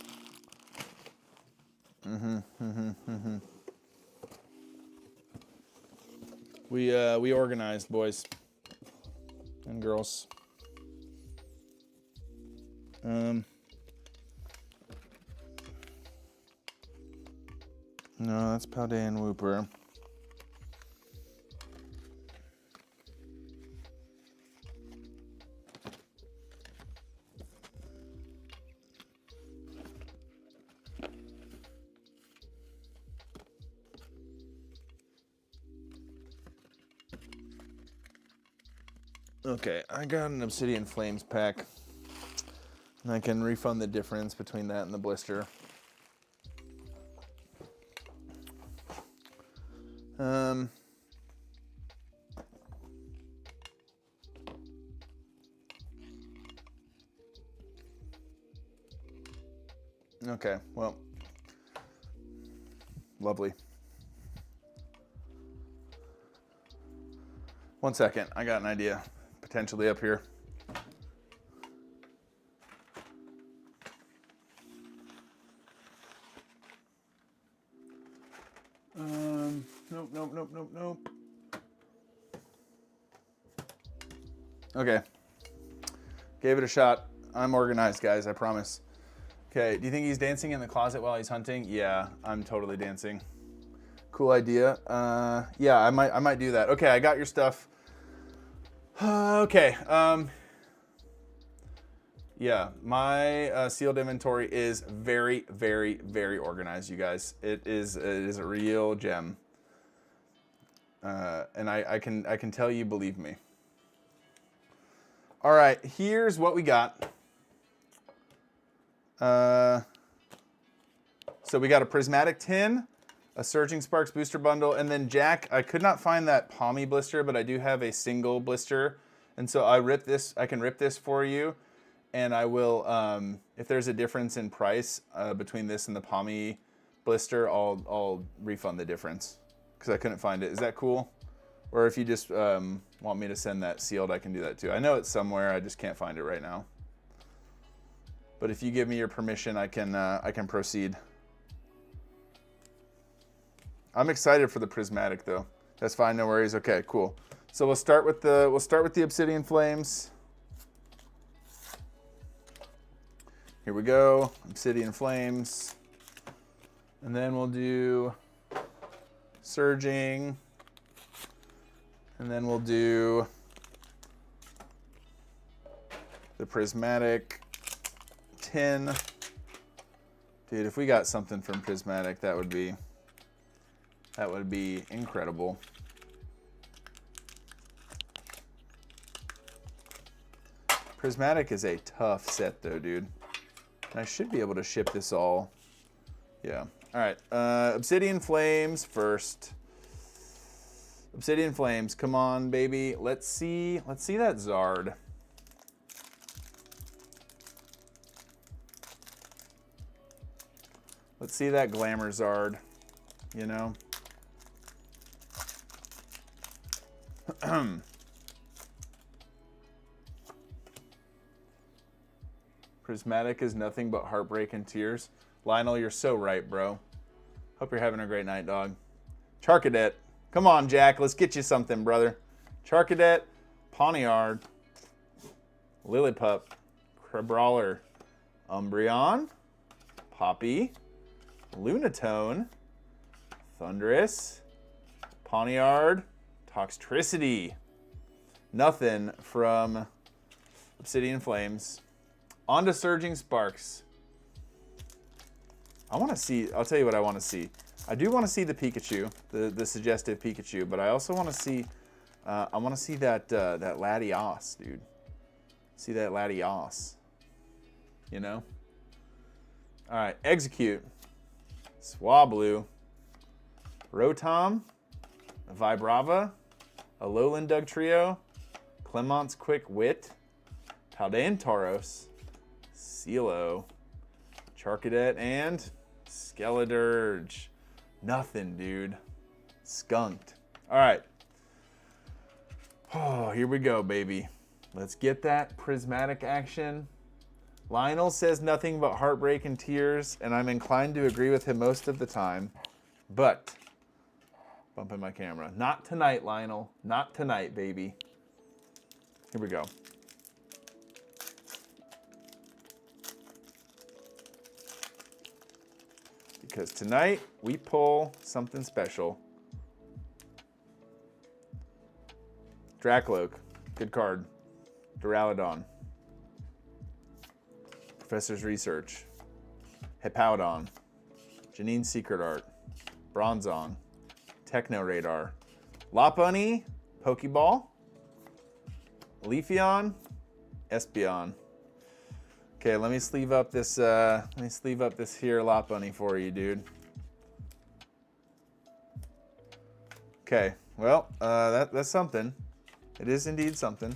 We organized, boys and girls. No, that's Paldean and Wooper. Okay, I got an Obsidian Flames pack. And I can refund the difference between that and the blister. Okay, well, lovely. 1 second, I got an idea, potentially up here. nope. Okay. Gave it a shot. I'm organized, guys, I promise. Okay, do you think he's dancing in the closet while he's hunting? Yeah, I'm totally dancing. Cool idea. Yeah, I might do that. Okay, I got your stuff. Okay. Yeah, my sealed inventory is very, very, very organized, you guys. It is a real gem. And I can tell you, believe me. All right, here's what we got. So we got a prismatic tin, a Surging Sparks booster bundle, and then Jack, I could not find that Palmy blister, but I do have a single blister. And so I can rip this for you, and I will, if there's a difference in price between this and the Palmy blister, I'll refund the difference because I couldn't find it. Is that cool? Or if you just want me to send that sealed, I can do that too. I know it's somewhere, I just can't find it right now. But if you give me your permission, I can proceed. I'm excited for the prismatic though. That's fine, no worries. Okay, cool. So we'll start with the Obsidian Flames. Here we go, Obsidian Flames. And then we'll do Surging. And then we'll do the prismatic tin. Dude, if we got something from prismatic, that would be incredible. Prismatic is a tough set though, dude. And I should be able to ship this all. Yeah. All right. Obsidian Flames first. Obsidian Flames, come on, baby. Let's see that Zard. Let's see that Glamour Zard, you know? Prismatic is nothing but heartbreak and tears. Lionel, you're so right, bro. Hope you're having a great night, dog. Charcadet. Come on, Jack. Let's get you something, brother. Charcadet, Pawniard, Lillipup, Crabrawler, Umbreon, Poppy, Lunatone, Thundurus, Pawniard, Toxtricity. Nothing from Obsidian Flames. On to Surging Sparks. I want to see, I'll tell you what I want to see. I do want to see the Pikachu, the suggestive Pikachu, but I also want to see, I want to see that Latios, dude. See that Latios, you know? All right, Execute, Swablu, Rotom, Vibrava, Alolan Dugtrio, Clemont's Quick Wit, Paldean Tauros, Silo, Charcadet, and Skeledirge. Nothing, dude. Skunked. All right. Oh, here we go, baby. Let's get that prismatic action. Lionel says nothing but heartbreak and tears, and I'm inclined to agree with him most of the time. But, bumping my camera. Not tonight, Lionel. Not tonight, baby. Here we go. Because tonight we pull something special. Dracloak, good card. Duraludon, Professor's Research, Hippowdon, Janine's Secret Art, Bronzong, Techno Radar, Lopunny, Pokeball, Leafeon, Espeon. Okay, let me sleeve up this here Lopunny for you, dude. Okay, well, that's something. It is indeed something.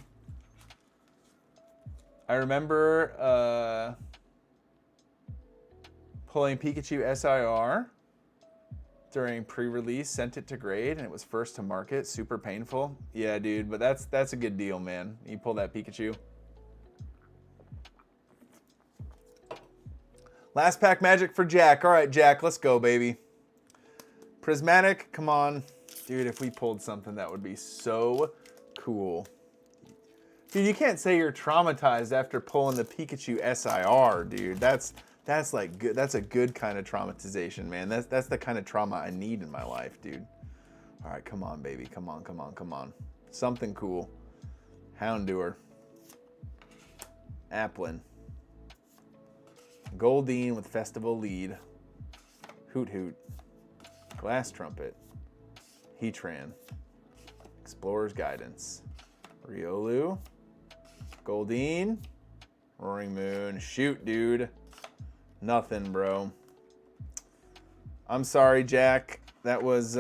I remember pulling Pikachu SIR during pre-release, sent it to grade, and it was first to market. Super painful. Yeah, dude, but that's a good deal, man. You pull that Pikachu. Last pack magic for Jack. All right, Jack, let's go, baby. Prismatic, come on. Dude, if we pulled something, that would be so cool. Dude, you can't say you're traumatized after pulling the Pikachu SIR, dude. That's like good. That's a good kind of traumatization, man. That's the kind of trauma I need in my life, dude. All right, come on, baby. Come on, come on, come on. Something cool. Houndour. Applin. Goldeen with Festival Lead. Hoot Hoot. Glass Trumpet. Heatran. Explorer's Guidance. Riolu. Goldeen. Roaring Moon. Shoot, dude. Nothing, bro. I'm sorry, Jack. That was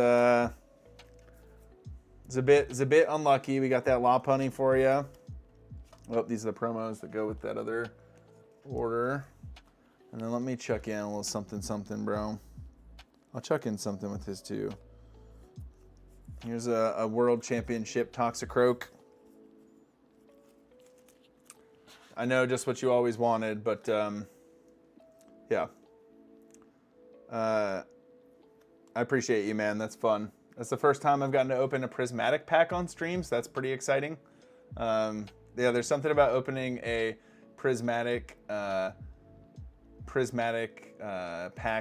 it's a bit unlucky. We got that Lopunny for you. Oh, these are the promos that go with that other order. And then let me chuck in a little something, bro. I'll chuck in something with his too. Here's a World Championship Toxicroak. I know just what you always wanted, but yeah. I appreciate you, man. That's fun. That's the first time I've gotten to open a prismatic pack on streams. That's pretty exciting. Yeah, there's something about opening a prismatic pack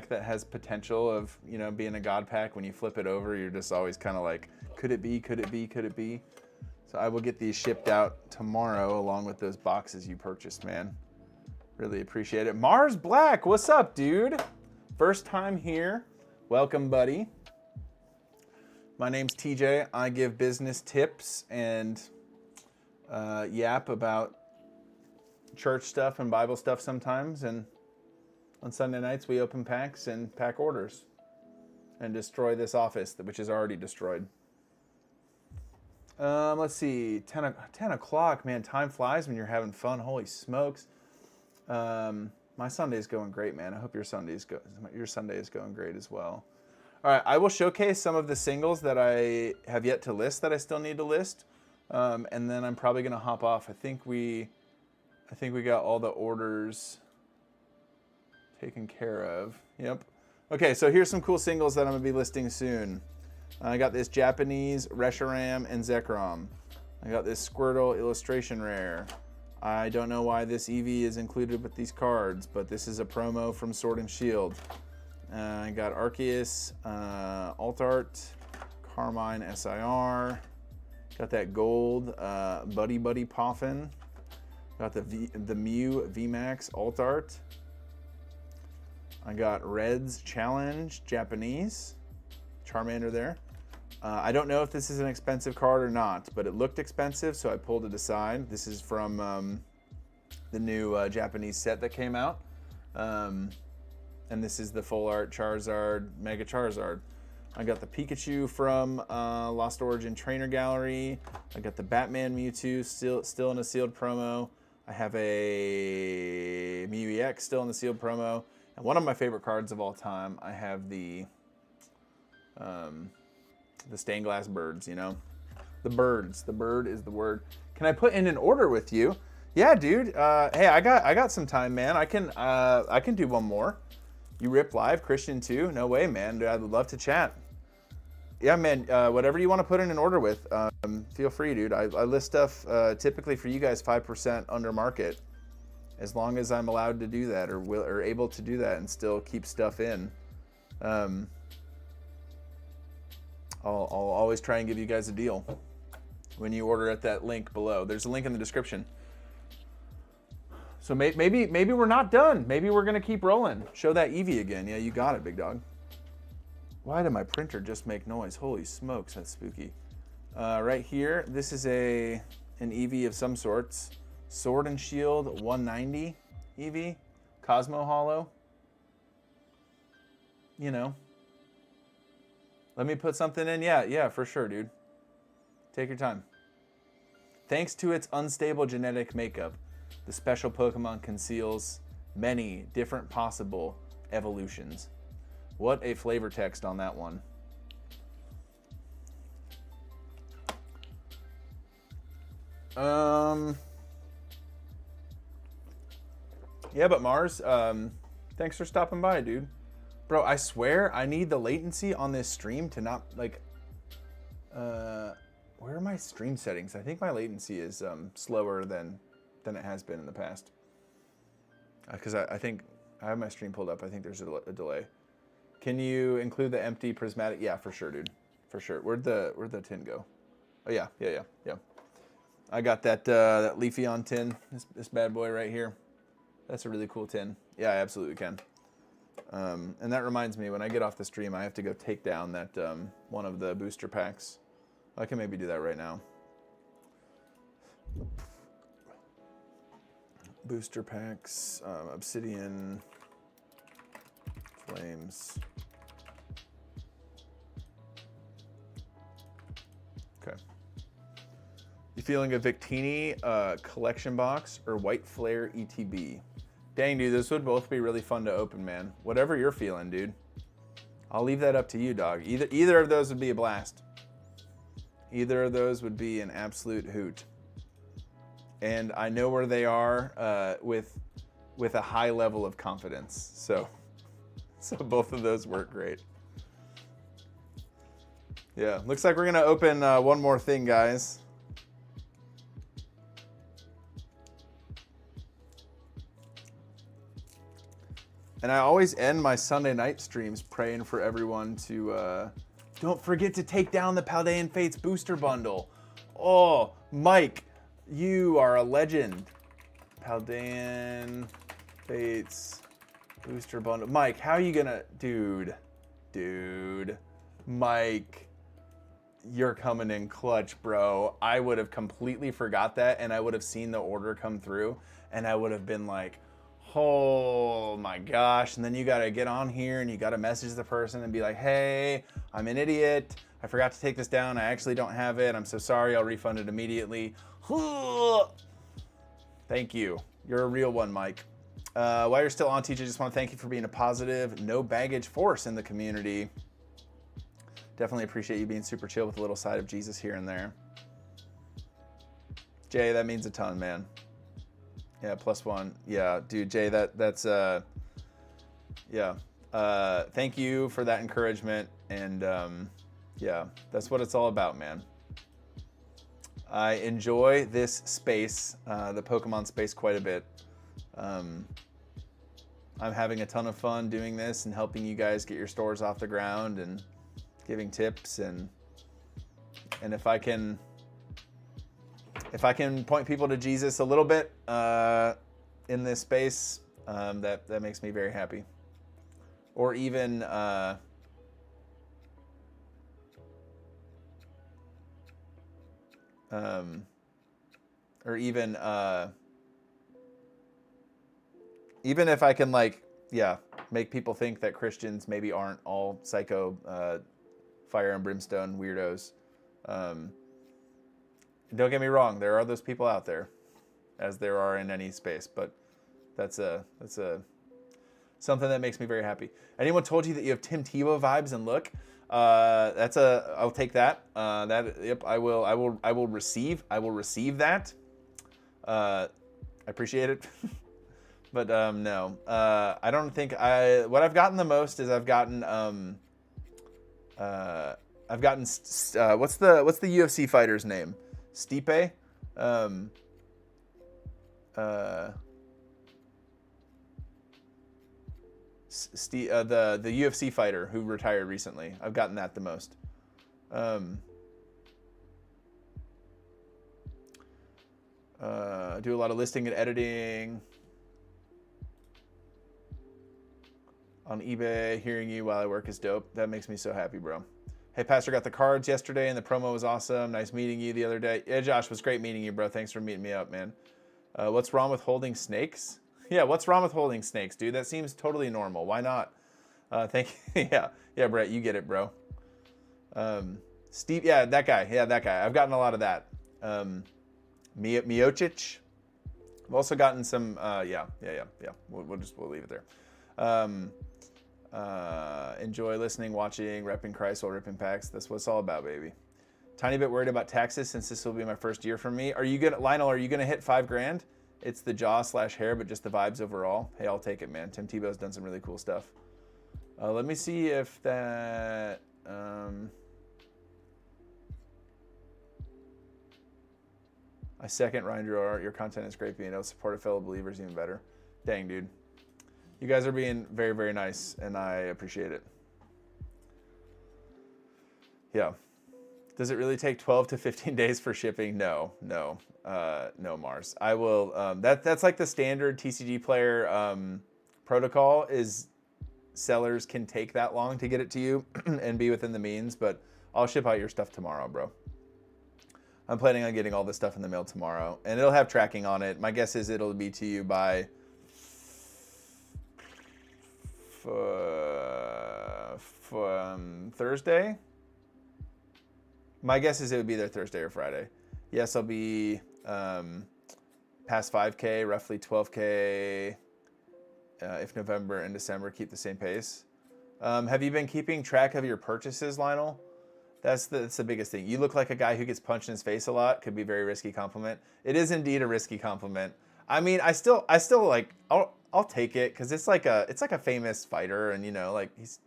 that has potential of, you know, being a god pack. When you flip it over, you're just always kind of like, could it be, could it be, could it be? So I will get these shipped out tomorrow along with those boxes you purchased, man. Really appreciate it. Mars Black, what's up, dude? First time here. Welcome, buddy. My name's TJ. I give business tips and yap about church stuff and Bible stuff sometimes. And on Sunday nights, we open packs and pack orders and destroy this office, which is already destroyed. Let's see, 10 o'clock, man, time flies when you're having fun. Holy smokes. My Sunday's going great, man. I hope your Sunday is going great as well. All right, I will showcase some of the singles that I have yet to list that I still need to list. And then I'm probably going to hop off. I think we got all the orders taken care of. Yep. Okay, so here's some cool singles that I'm going to be listing soon. I got this Japanese Reshiram and Zekrom. I got this Squirtle illustration rare. I don't know why this Eevee is included with these cards, but this is a promo from Sword and Shield. I got Arceus, Alt Art, Carmine SIR. Got that gold Buddy Buddy Poffin. Got the Mew VMAX Alt Art. I got Red's Challenge Japanese. Charmander there. I don't know if this is an expensive card or not, but it looked expensive, so I pulled it aside. This is from the new Japanese set that came out. And this is the full art Charizard, Mega Charizard. I got the Pikachu from Lost Origin Trainer Gallery. I got the Batman Mewtwo still in a sealed promo. I have a Mew EX still in the sealed promo. And one of my favorite cards of all time, I have the stained glass birds, you know? The birds. The bird is the word. Can I put in an order with you? Yeah, dude. Hey, I got some time, man. I can do one more. You rip live, Christian too? No way, man. Dude, I'd love to chat. Yeah, man. Whatever you want to put in an order with, feel free, dude. I list stuff typically for you guys 5% under market, as long as I'm allowed to do that or able to do that and still keep stuff in. I'll always try and give you guys a deal when you order at that link below. There's a link in the description. So maybe we're not done. Maybe we're gonna keep rolling. Show that Eevee again. Yeah, you got it, big dog. Why did my printer just make noise? Holy smokes, that's spooky. Right here, this is an Eevee of some sorts. Sword and Shield 190 Eevee. Cosmo Hollow. You know. Let me put something in. Yeah, for sure, dude. Take your time. Thanks to its unstable genetic makeup, the special Pokemon conceals many different possible evolutions. What a flavor text on that one. Yeah, but Mars, thanks for stopping by, dude. Bro, I swear I need the latency on this stream to not, like, Where are my stream settings? I think my latency is slower than it has been in the past. Because I think I have my stream pulled up. I think there's a delay. Can you include the empty prismatic? Yeah, for sure, dude. For sure. Where'd the tin go? Oh yeah. I got that that Leafeon tin. This bad boy right here. That's a really cool tin. Yeah, I absolutely can. And that reminds me, when I get off the stream, I have to go take down that one of the booster packs. I can maybe do that right now. Booster packs, obsidian, flames. Okay. You feeling a Victini collection box or White Flare ETB? Dang, dude, this would both be really fun to open, man. Whatever you're feeling, dude. I'll leave that up to you, dog. Either of those would be a blast. Either of those would be an absolute hoot. And I know where they are with a high level of confidence. So both of those work great. Yeah, looks like we're gonna open one more thing, guys. And I always end my Sunday night streams praying for everyone to don't forget to take down the Paldean Fates booster bundle. Oh, Mike, you are a legend. Paldean Fates booster bundle. Mike, how are you gonna... Dude, Mike, you're coming in clutch, bro. I would have completely forgot that, and I would have seen the order come through, and I would have been like, oh my gosh. And then you gotta get on here and you gotta message the person and be like, hey, I'm an idiot. I forgot to take this down. I actually don't have it. I'm so sorry. I'll refund it immediately. Thank you. You're a real one, Mike. While you're still on, TJ, just want to thank you for being a positive, no baggage force in the community. Definitely appreciate you being super chill with a little side of Jesus here and there. Jay, that means a ton, man. Yeah, +1. Yeah, dude, Jay, that's yeah. Thank you for that encouragement, and yeah, that's what it's all about, man. I enjoy this space, the Pokemon space, quite a bit. I'm having a ton of fun doing this and helping you guys get your stores off the ground and giving tips, and if I can point people to Jesus a little bit in this space, that makes me very happy. Or even even if I can, like, yeah, make people think that Christians maybe aren't all psycho fire and brimstone weirdos. Don't get me wrong, there are those people out there, as there are in any space, but that's something that makes me very happy. Anyone told you that you have Tim Tebow vibes and look? I'll take that. Yep, I will receive that. I appreciate it. But no, I don't think what I've gotten the most is I've gotten what's the UFC fighter's name? Stipe? The UFC fighter who retired recently. I've gotten that the most. Do a lot of listing and editing on eBay. Hearing you while I work is dope. That makes me so happy, bro. Hey, Pastor, got the cards yesterday and the promo was awesome. Nice meeting you the other day. Yeah, Josh, was great meeting you, bro. Thanks for meeting me up, man. What's wrong with holding snakes? Yeah, what's wrong with holding snakes, dude? That seems totally normal. Why not? Thank you. Yeah, Brett, you get it, bro. Steve, yeah, that guy. I've gotten a lot of that. Miocic. I've also gotten some. Yeah. We'll leave it there. Enjoy listening, watching, repping Christ while ripping packs. That's what it's all about, baby. Tiny bit worried about taxes since this will be my first year for me. Lionel, are you gonna hit $5,000? It's the jaw/hair, but just the vibes overall. Hey, I'll take it, man. Tim Tebow's done some really cool stuff. Let me see if that. I second Ryan Drew art. Your content is great, being able to support a fellow believers even better. Dang, dude. You guys are being very, very nice, and I appreciate it. Yeah. Does it really take 12 to 15 days for shipping? No, Mars. I will. That's like the standard TCG player protocol is sellers can take that long to get it to you and be within the means, but I'll ship out your stuff tomorrow, bro. I'm planning on getting all this stuff in the mail tomorrow, and it'll have tracking on it. My guess is it'll be to you by Thursday. My guess is it would be there Thursday or Friday. Yes, I'll be past 5K, roughly 12K. If November and December keep the same pace. Have you been keeping track of your purchases, Lionel? That's the biggest thing. You look like a guy who gets punched in his face a lot. Could be a very risky compliment. It is indeed a risky compliment. I mean, I still like. I'll take it because it's like a famous fighter, and you know, like he's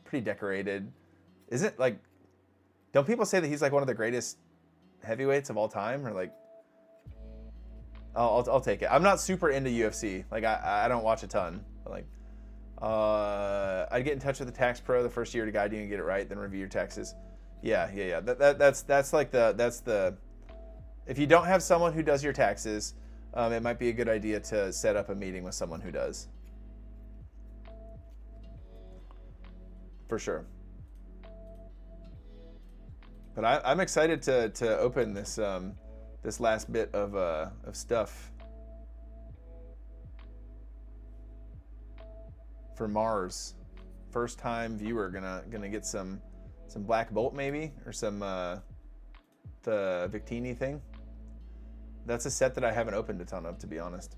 pretty decorated. Isn't like? Don't people say that he's like one of the greatest heavyweights of all time, or like? I'll take it. I'm not super into UFC. Like I don't watch a ton. But like, I'd get in touch with the tax pro the first year to guide you and get it right, then review your taxes. Yeah. That's like the. If you don't have someone who does your taxes, it might be a good idea to set up a meeting with someone who does. For sure. But I'm excited to open this this last bit of stuff for Mars. First time viewer gonna get some Black Bolt maybe, or some the Victini thing. That's a set that I haven't opened a ton of, to be honest.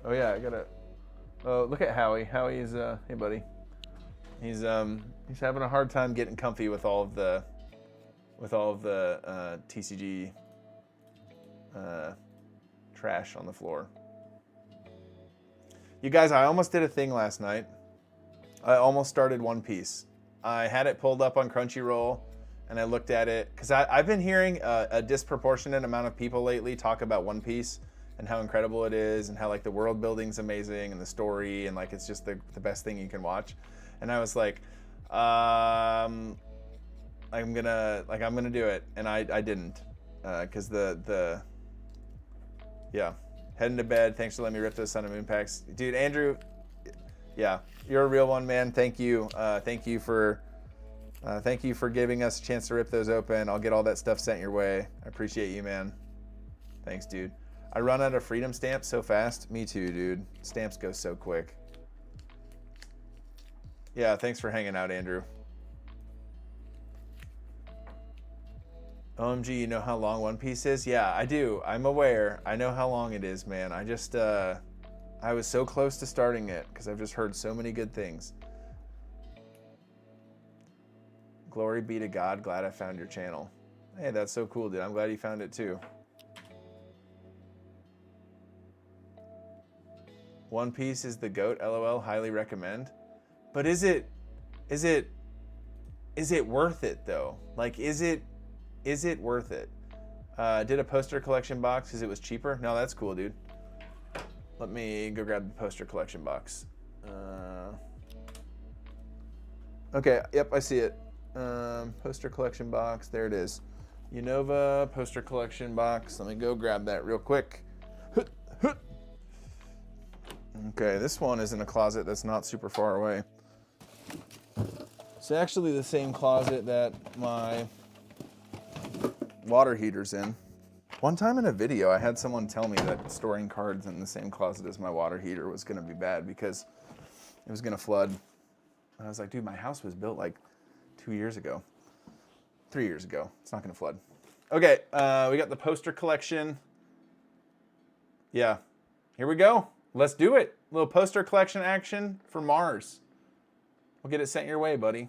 Oh yeah, I gotta. Oh, look at Howie. Howie is hey buddy. He's having a hard time getting comfy with all of the TCG trash on the floor. You guys, I almost did a thing last night. I almost started One Piece. I had it pulled up on Crunchyroll, and I looked at it because I've been hearing a disproportionate amount of people lately talk about One Piece and how incredible it is, and how like the world building's amazing and the story, and like it's just the best thing you can watch. And I was like, I'm gonna do it, and I didn't, because yeah, heading to bed. Thanks for letting me rip those Sun and Moon packs, dude. Andrew, yeah, you're a real one, man. Thank you for giving us a chance to rip those open. I'll get all that stuff sent your way. I appreciate you, man. Thanks, dude. I run out of Freedom stamps so fast. Me too, dude. Stamps go so quick. Yeah, thanks for hanging out, Andrew. OMG, you know how long One Piece is? Yeah, I do. I'm aware. I know how long it is, man. I just, I was so close to starting it because I've just heard so many good things. Glory be to God. Glad I found your channel. Hey, that's so cool, dude. I'm glad you found it too. One Piece is the GOAT, LOL. Highly recommend. But is it worth it though? Like, is it worth it? Did a poster collection box because it was cheaper. No, that's cool, dude. Let me go grab the poster collection box. Okay, yep, I see it. Poster collection box, there it is. Unova poster collection box. Let me go grab that real quick. Okay, this one is in a closet that's not super far away. It's actually the same closet that my water heater's in. One time in a video, I had someone tell me that storing cards in the same closet as my water heater was going to be bad because it was going to flood. And I was like, dude, my house was built like 3 years ago. It's not going to flood. Okay, we got the poster collection. Yeah, here we go. Let's do it. A little poster collection action for Mars. We'll get it sent your way, buddy.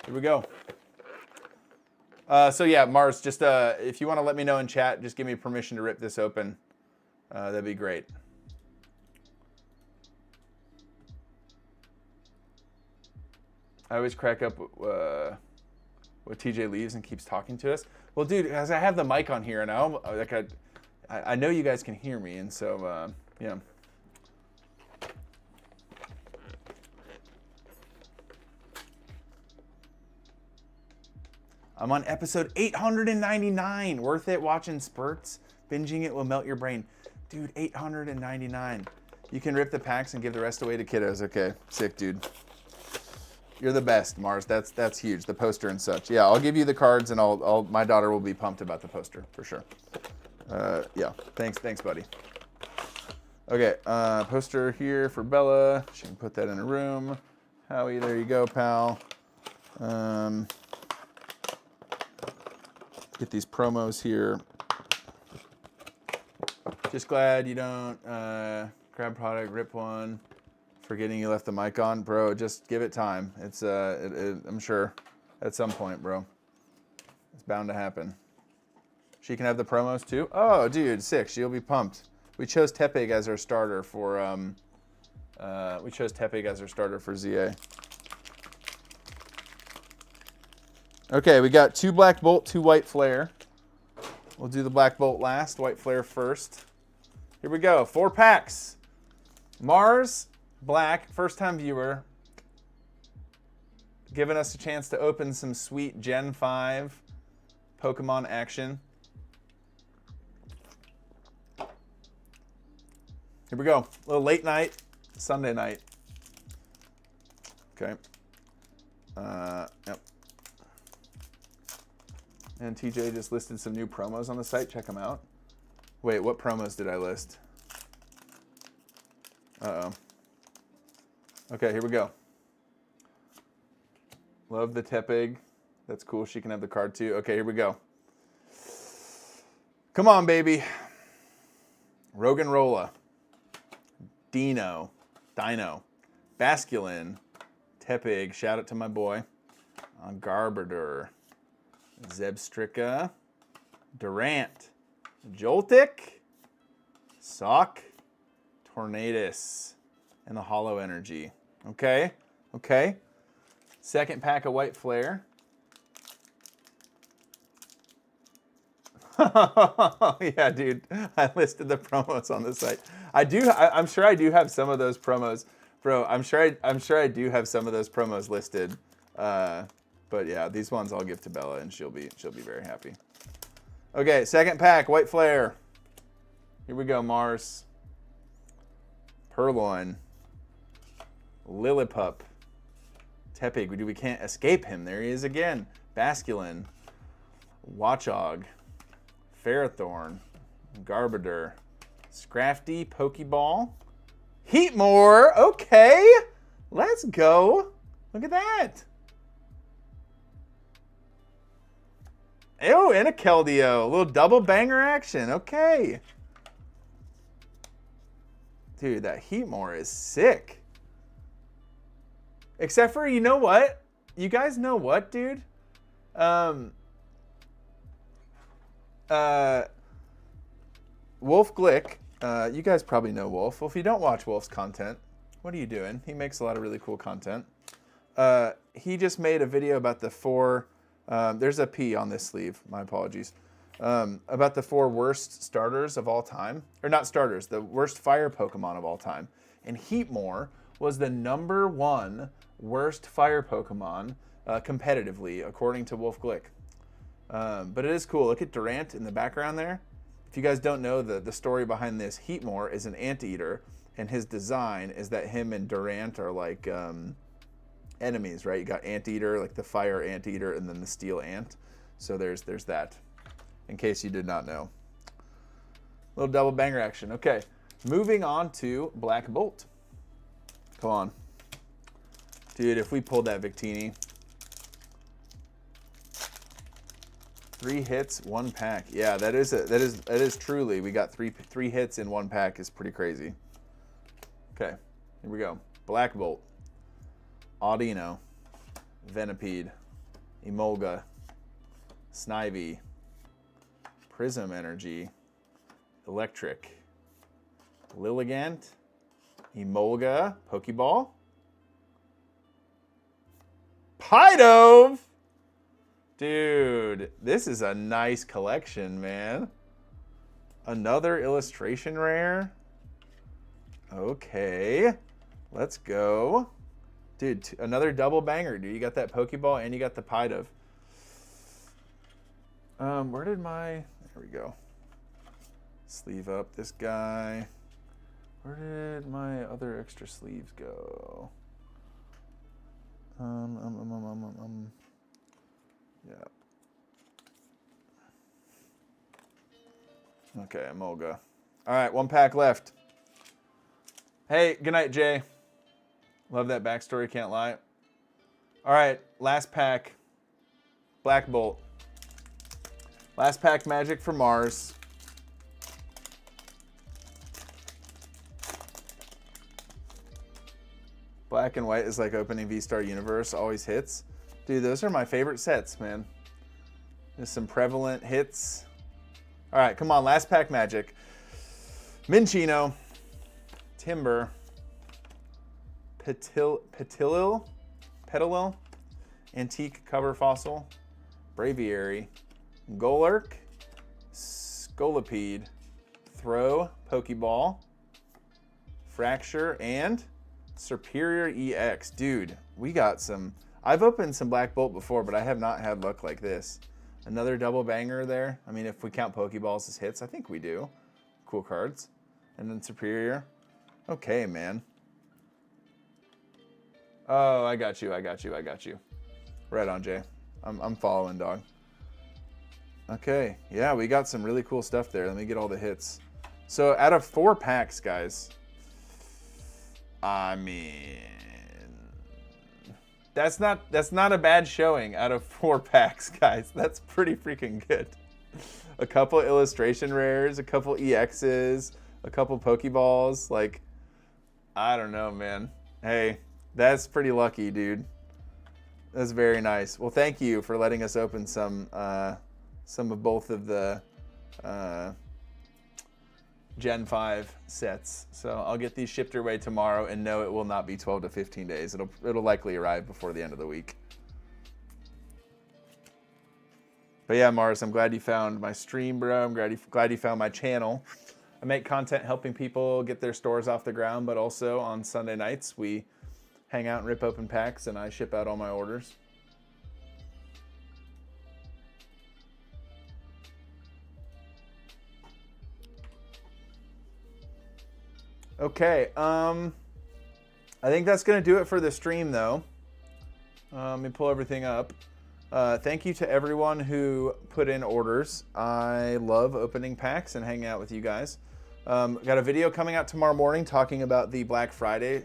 Here we go. So yeah, Mars, just if you want to let me know in chat, just give me permission to rip this open. That'd be great. I always crack up What TJ leaves and keeps talking to us. Well, dude, as I have the mic on here, and I know you guys can hear me, and so yeah. I'm on episode 899. Worth it watching spurts? Binging it will melt your brain. Dude, 899. You can rip the packs and give the rest away to kiddos. Okay, sick, dude. You're the best, Mars. That's huge. The poster and such. Yeah, I'll give you the cards, and my daughter will be pumped about the poster for sure. Yeah, thanks, buddy. Okay, poster here for Bella. She can put that in her room. Howie, there you go, pal. Get these promos here. Just glad you don't grab product, rip one, forgetting you left the mic on. Bro, just give it time. It's I'm sure at some point, bro. It's bound to happen. She can have the promos too. Oh, dude, sick. She'll be pumped. We chose Tepig as our starter for ZA. Okay, we got 2 Black Bolt, 2 White Flare. We'll do the Black Bolt last, White Flare first. Here we go, 4 packs. Mars, Black, first time viewer. Giving us a chance to open some sweet Gen 5 Pokemon action. Here we go, a little late night, Sunday night. Okay. Yep. And TJ just listed some new promos on the site. Check them out. Wait, what promos did I list? Uh-oh. Okay, here we go. Love the Tepig. That's cool. She can have the card too. Okay, here we go. Come on, baby. Roggenrola. Dino. Basculin. Tepig. Shout out to my boy. Garbodor. Zebstrika, Durant, Joltik, Sock, Tornadus, and the Hollow Energy. Okay. Second pack of White Flare. Yeah, dude. I listed the promos on the site. I'm sure I do have some of those promos, bro. I'm sure I do have some of those promos listed. But yeah, these ones I'll give to Bella, and she'll be very happy. Okay, second pack, White Flare. Here we go, Mars. Purloin. Lillipup. Tepig, we can't escape him. There he is again. Basculin. Watchog. Ferrothorn. Garbodor. Scrafty, Pokeball. Heatmore, okay. Let's go. Look at that. Ew, and a Keldeo. A little double banger action. Okay. Dude, that Heatmore is sick. Except for, you know what? You guys know what, dude? Wolf Glick. You guys probably know Wolf. Well, if you don't watch Wolf's content, what are you doing? He makes a lot of really cool content. He just made a video about the 4... there's a P on this sleeve. My apologies. About the 4 worst starters of all time. Or not starters, the worst fire Pokemon of all time. And Heatmore was the #1 worst fire Pokemon competitively, according to Wolf Glick. But it is cool. Look at Durant in the background there. If you guys don't know, the story behind this, Heatmore is an anteater. And his design is that him and Durant are like... enemies, right? You got Anteater, like the fire Anteater, and then the steel ant. So there's that, in case you did not know. Little double banger action. Okay, moving on to Black Bolt. Come on. Dude, if we pulled that Victini. 3 hits, 1 pack. Yeah, that is truly, we got three hits in 1 pack is pretty crazy. Okay, here we go. Black Bolt. Audino, Venipede, Emolga, Snivy, Prism Energy, Electric, Lilligant, Emolga, Pokeball, Pidove, Dude, this is a nice collection, man. Another illustration rare. Okay, let's go. Dude, another double banger, dude. You got that Pokeball and you got the Pidove. Where did my... There we go. Sleeve up this guy. Where did my other extra sleeves go? Yeah. Okay, Emolga. All right, 1 pack left. Hey, good night, Jay. Love that backstory, can't lie. All right, last pack. Black Bolt. Last pack magic for Mars. Black and white is like opening V-Star Universe, always hits. Dude, those are my favorite sets, man. There's some prevalent hits. All right, come on, last pack magic. Minchino, Timber, Petilil, Antique Cover Fossil, Braviary, Golurk, Scolipede, Throw, Pokeball, Fracture, and Superior EX. Dude, we got some... I've opened some Black Bolt before, but I have not had luck like this. Another double banger there. I mean, if we count Pokeballs as hits, I think we do. Cool cards. And then Superior. Okay, man. Oh, I got you. Right on, Jay. I'm following, dog. Okay. Yeah, we got some really cool stuff there. Let me get all the hits. So out of 4 packs, guys, I mean, that's not a bad showing out of 4 packs, guys. That's pretty freaking good. A couple illustration rares, a couple EXs, a couple Pokeballs. Like, I don't know, man. Hey, that's pretty lucky, dude. That's very nice. Well, thank you for letting us open some of both of the Gen 5 sets. So I'll get these shipped your way tomorrow, and no, it will not be 12 to 15 days. It'll likely arrive before the end of the week. But yeah, Mars, I'm glad you found my stream, bro. I'm glad you found my channel. I make content helping people get their stores off the ground, but also on Sunday nights we hang out and rip open packs, and I ship out all my orders. Okay, I think that's going to do it for the stream, though. Let me pull everything up. Thank you to everyone who put in orders. I love opening packs and hanging out with you guys. Got a video coming out tomorrow morning talking about the Black Friday.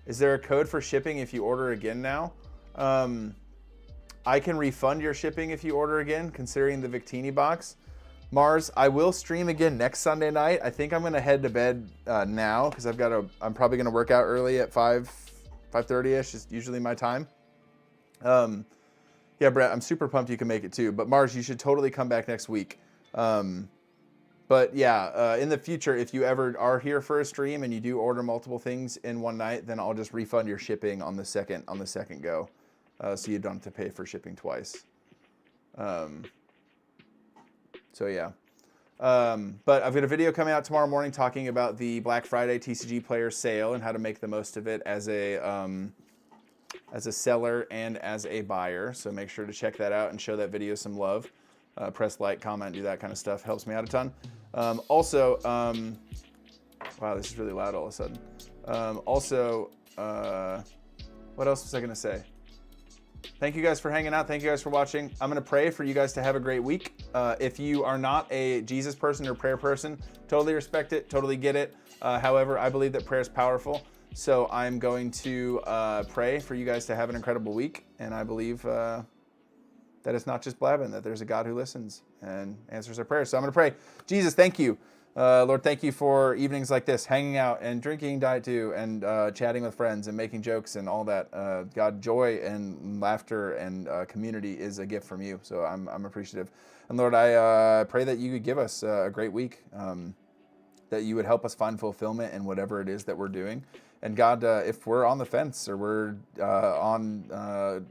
Is there a code for shipping if you order again now? I can refund your shipping if you order again, considering the Victini box. Mars, I will stream again next Sunday night. I think I'm gonna head to bed now because I'm probably gonna work out early at 5:30ish is usually my time. Yeah, Brett, I'm super pumped you can make it too. But Mars, you should totally come back next week. But yeah, in the future, if you ever are here for a stream and you do order multiple things in one night, then I'll just refund your shipping on the second go, so you don't have to pay for shipping twice. So yeah, but I've got a video coming out tomorrow morning talking about the Black Friday TCG Player Sale and how to make the most of it as a seller and as a buyer. So make sure to check that out and show that video some love. Press like, comment, do that kind of stuff. Helps me out a ton. Also, wow, this is really loud all of a sudden. What else was I going to say? Thank you guys for hanging out. Thank you guys for watching. I'm going to pray for you guys to have a great week. If you are not a Jesus person or prayer person, totally respect it, totally get it. However, I believe that prayer is powerful. So I'm going to pray for you guys to have an incredible week. And I believe that it's not just blabbing, that there's a God who listens and answers our prayers. So I'm going to pray. Jesus, thank you. Lord, thank you for evenings like this, hanging out and drinking Diet Dew and chatting with friends and making jokes and all that. God, joy and laughter and community is a gift from you. So I'm appreciative. And Lord, I pray that you could give us a great week. that you would help us find fulfillment in whatever it is that we're doing. And God, if we're on the fence or we're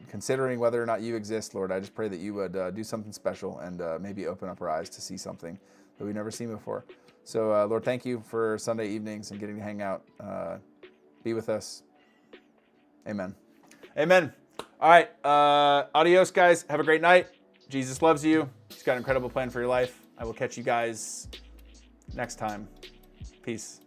considering whether or not you exist, Lord, I just pray that you would do something special and maybe open up our eyes to see something that we've never seen before. So, Lord, thank you for Sunday evenings and getting to hang out. Be with us. Amen. Amen. All right. Adios, guys. Have a great night. Jesus loves you. He's got an incredible plan for your life. I will catch you guys next time. Peace.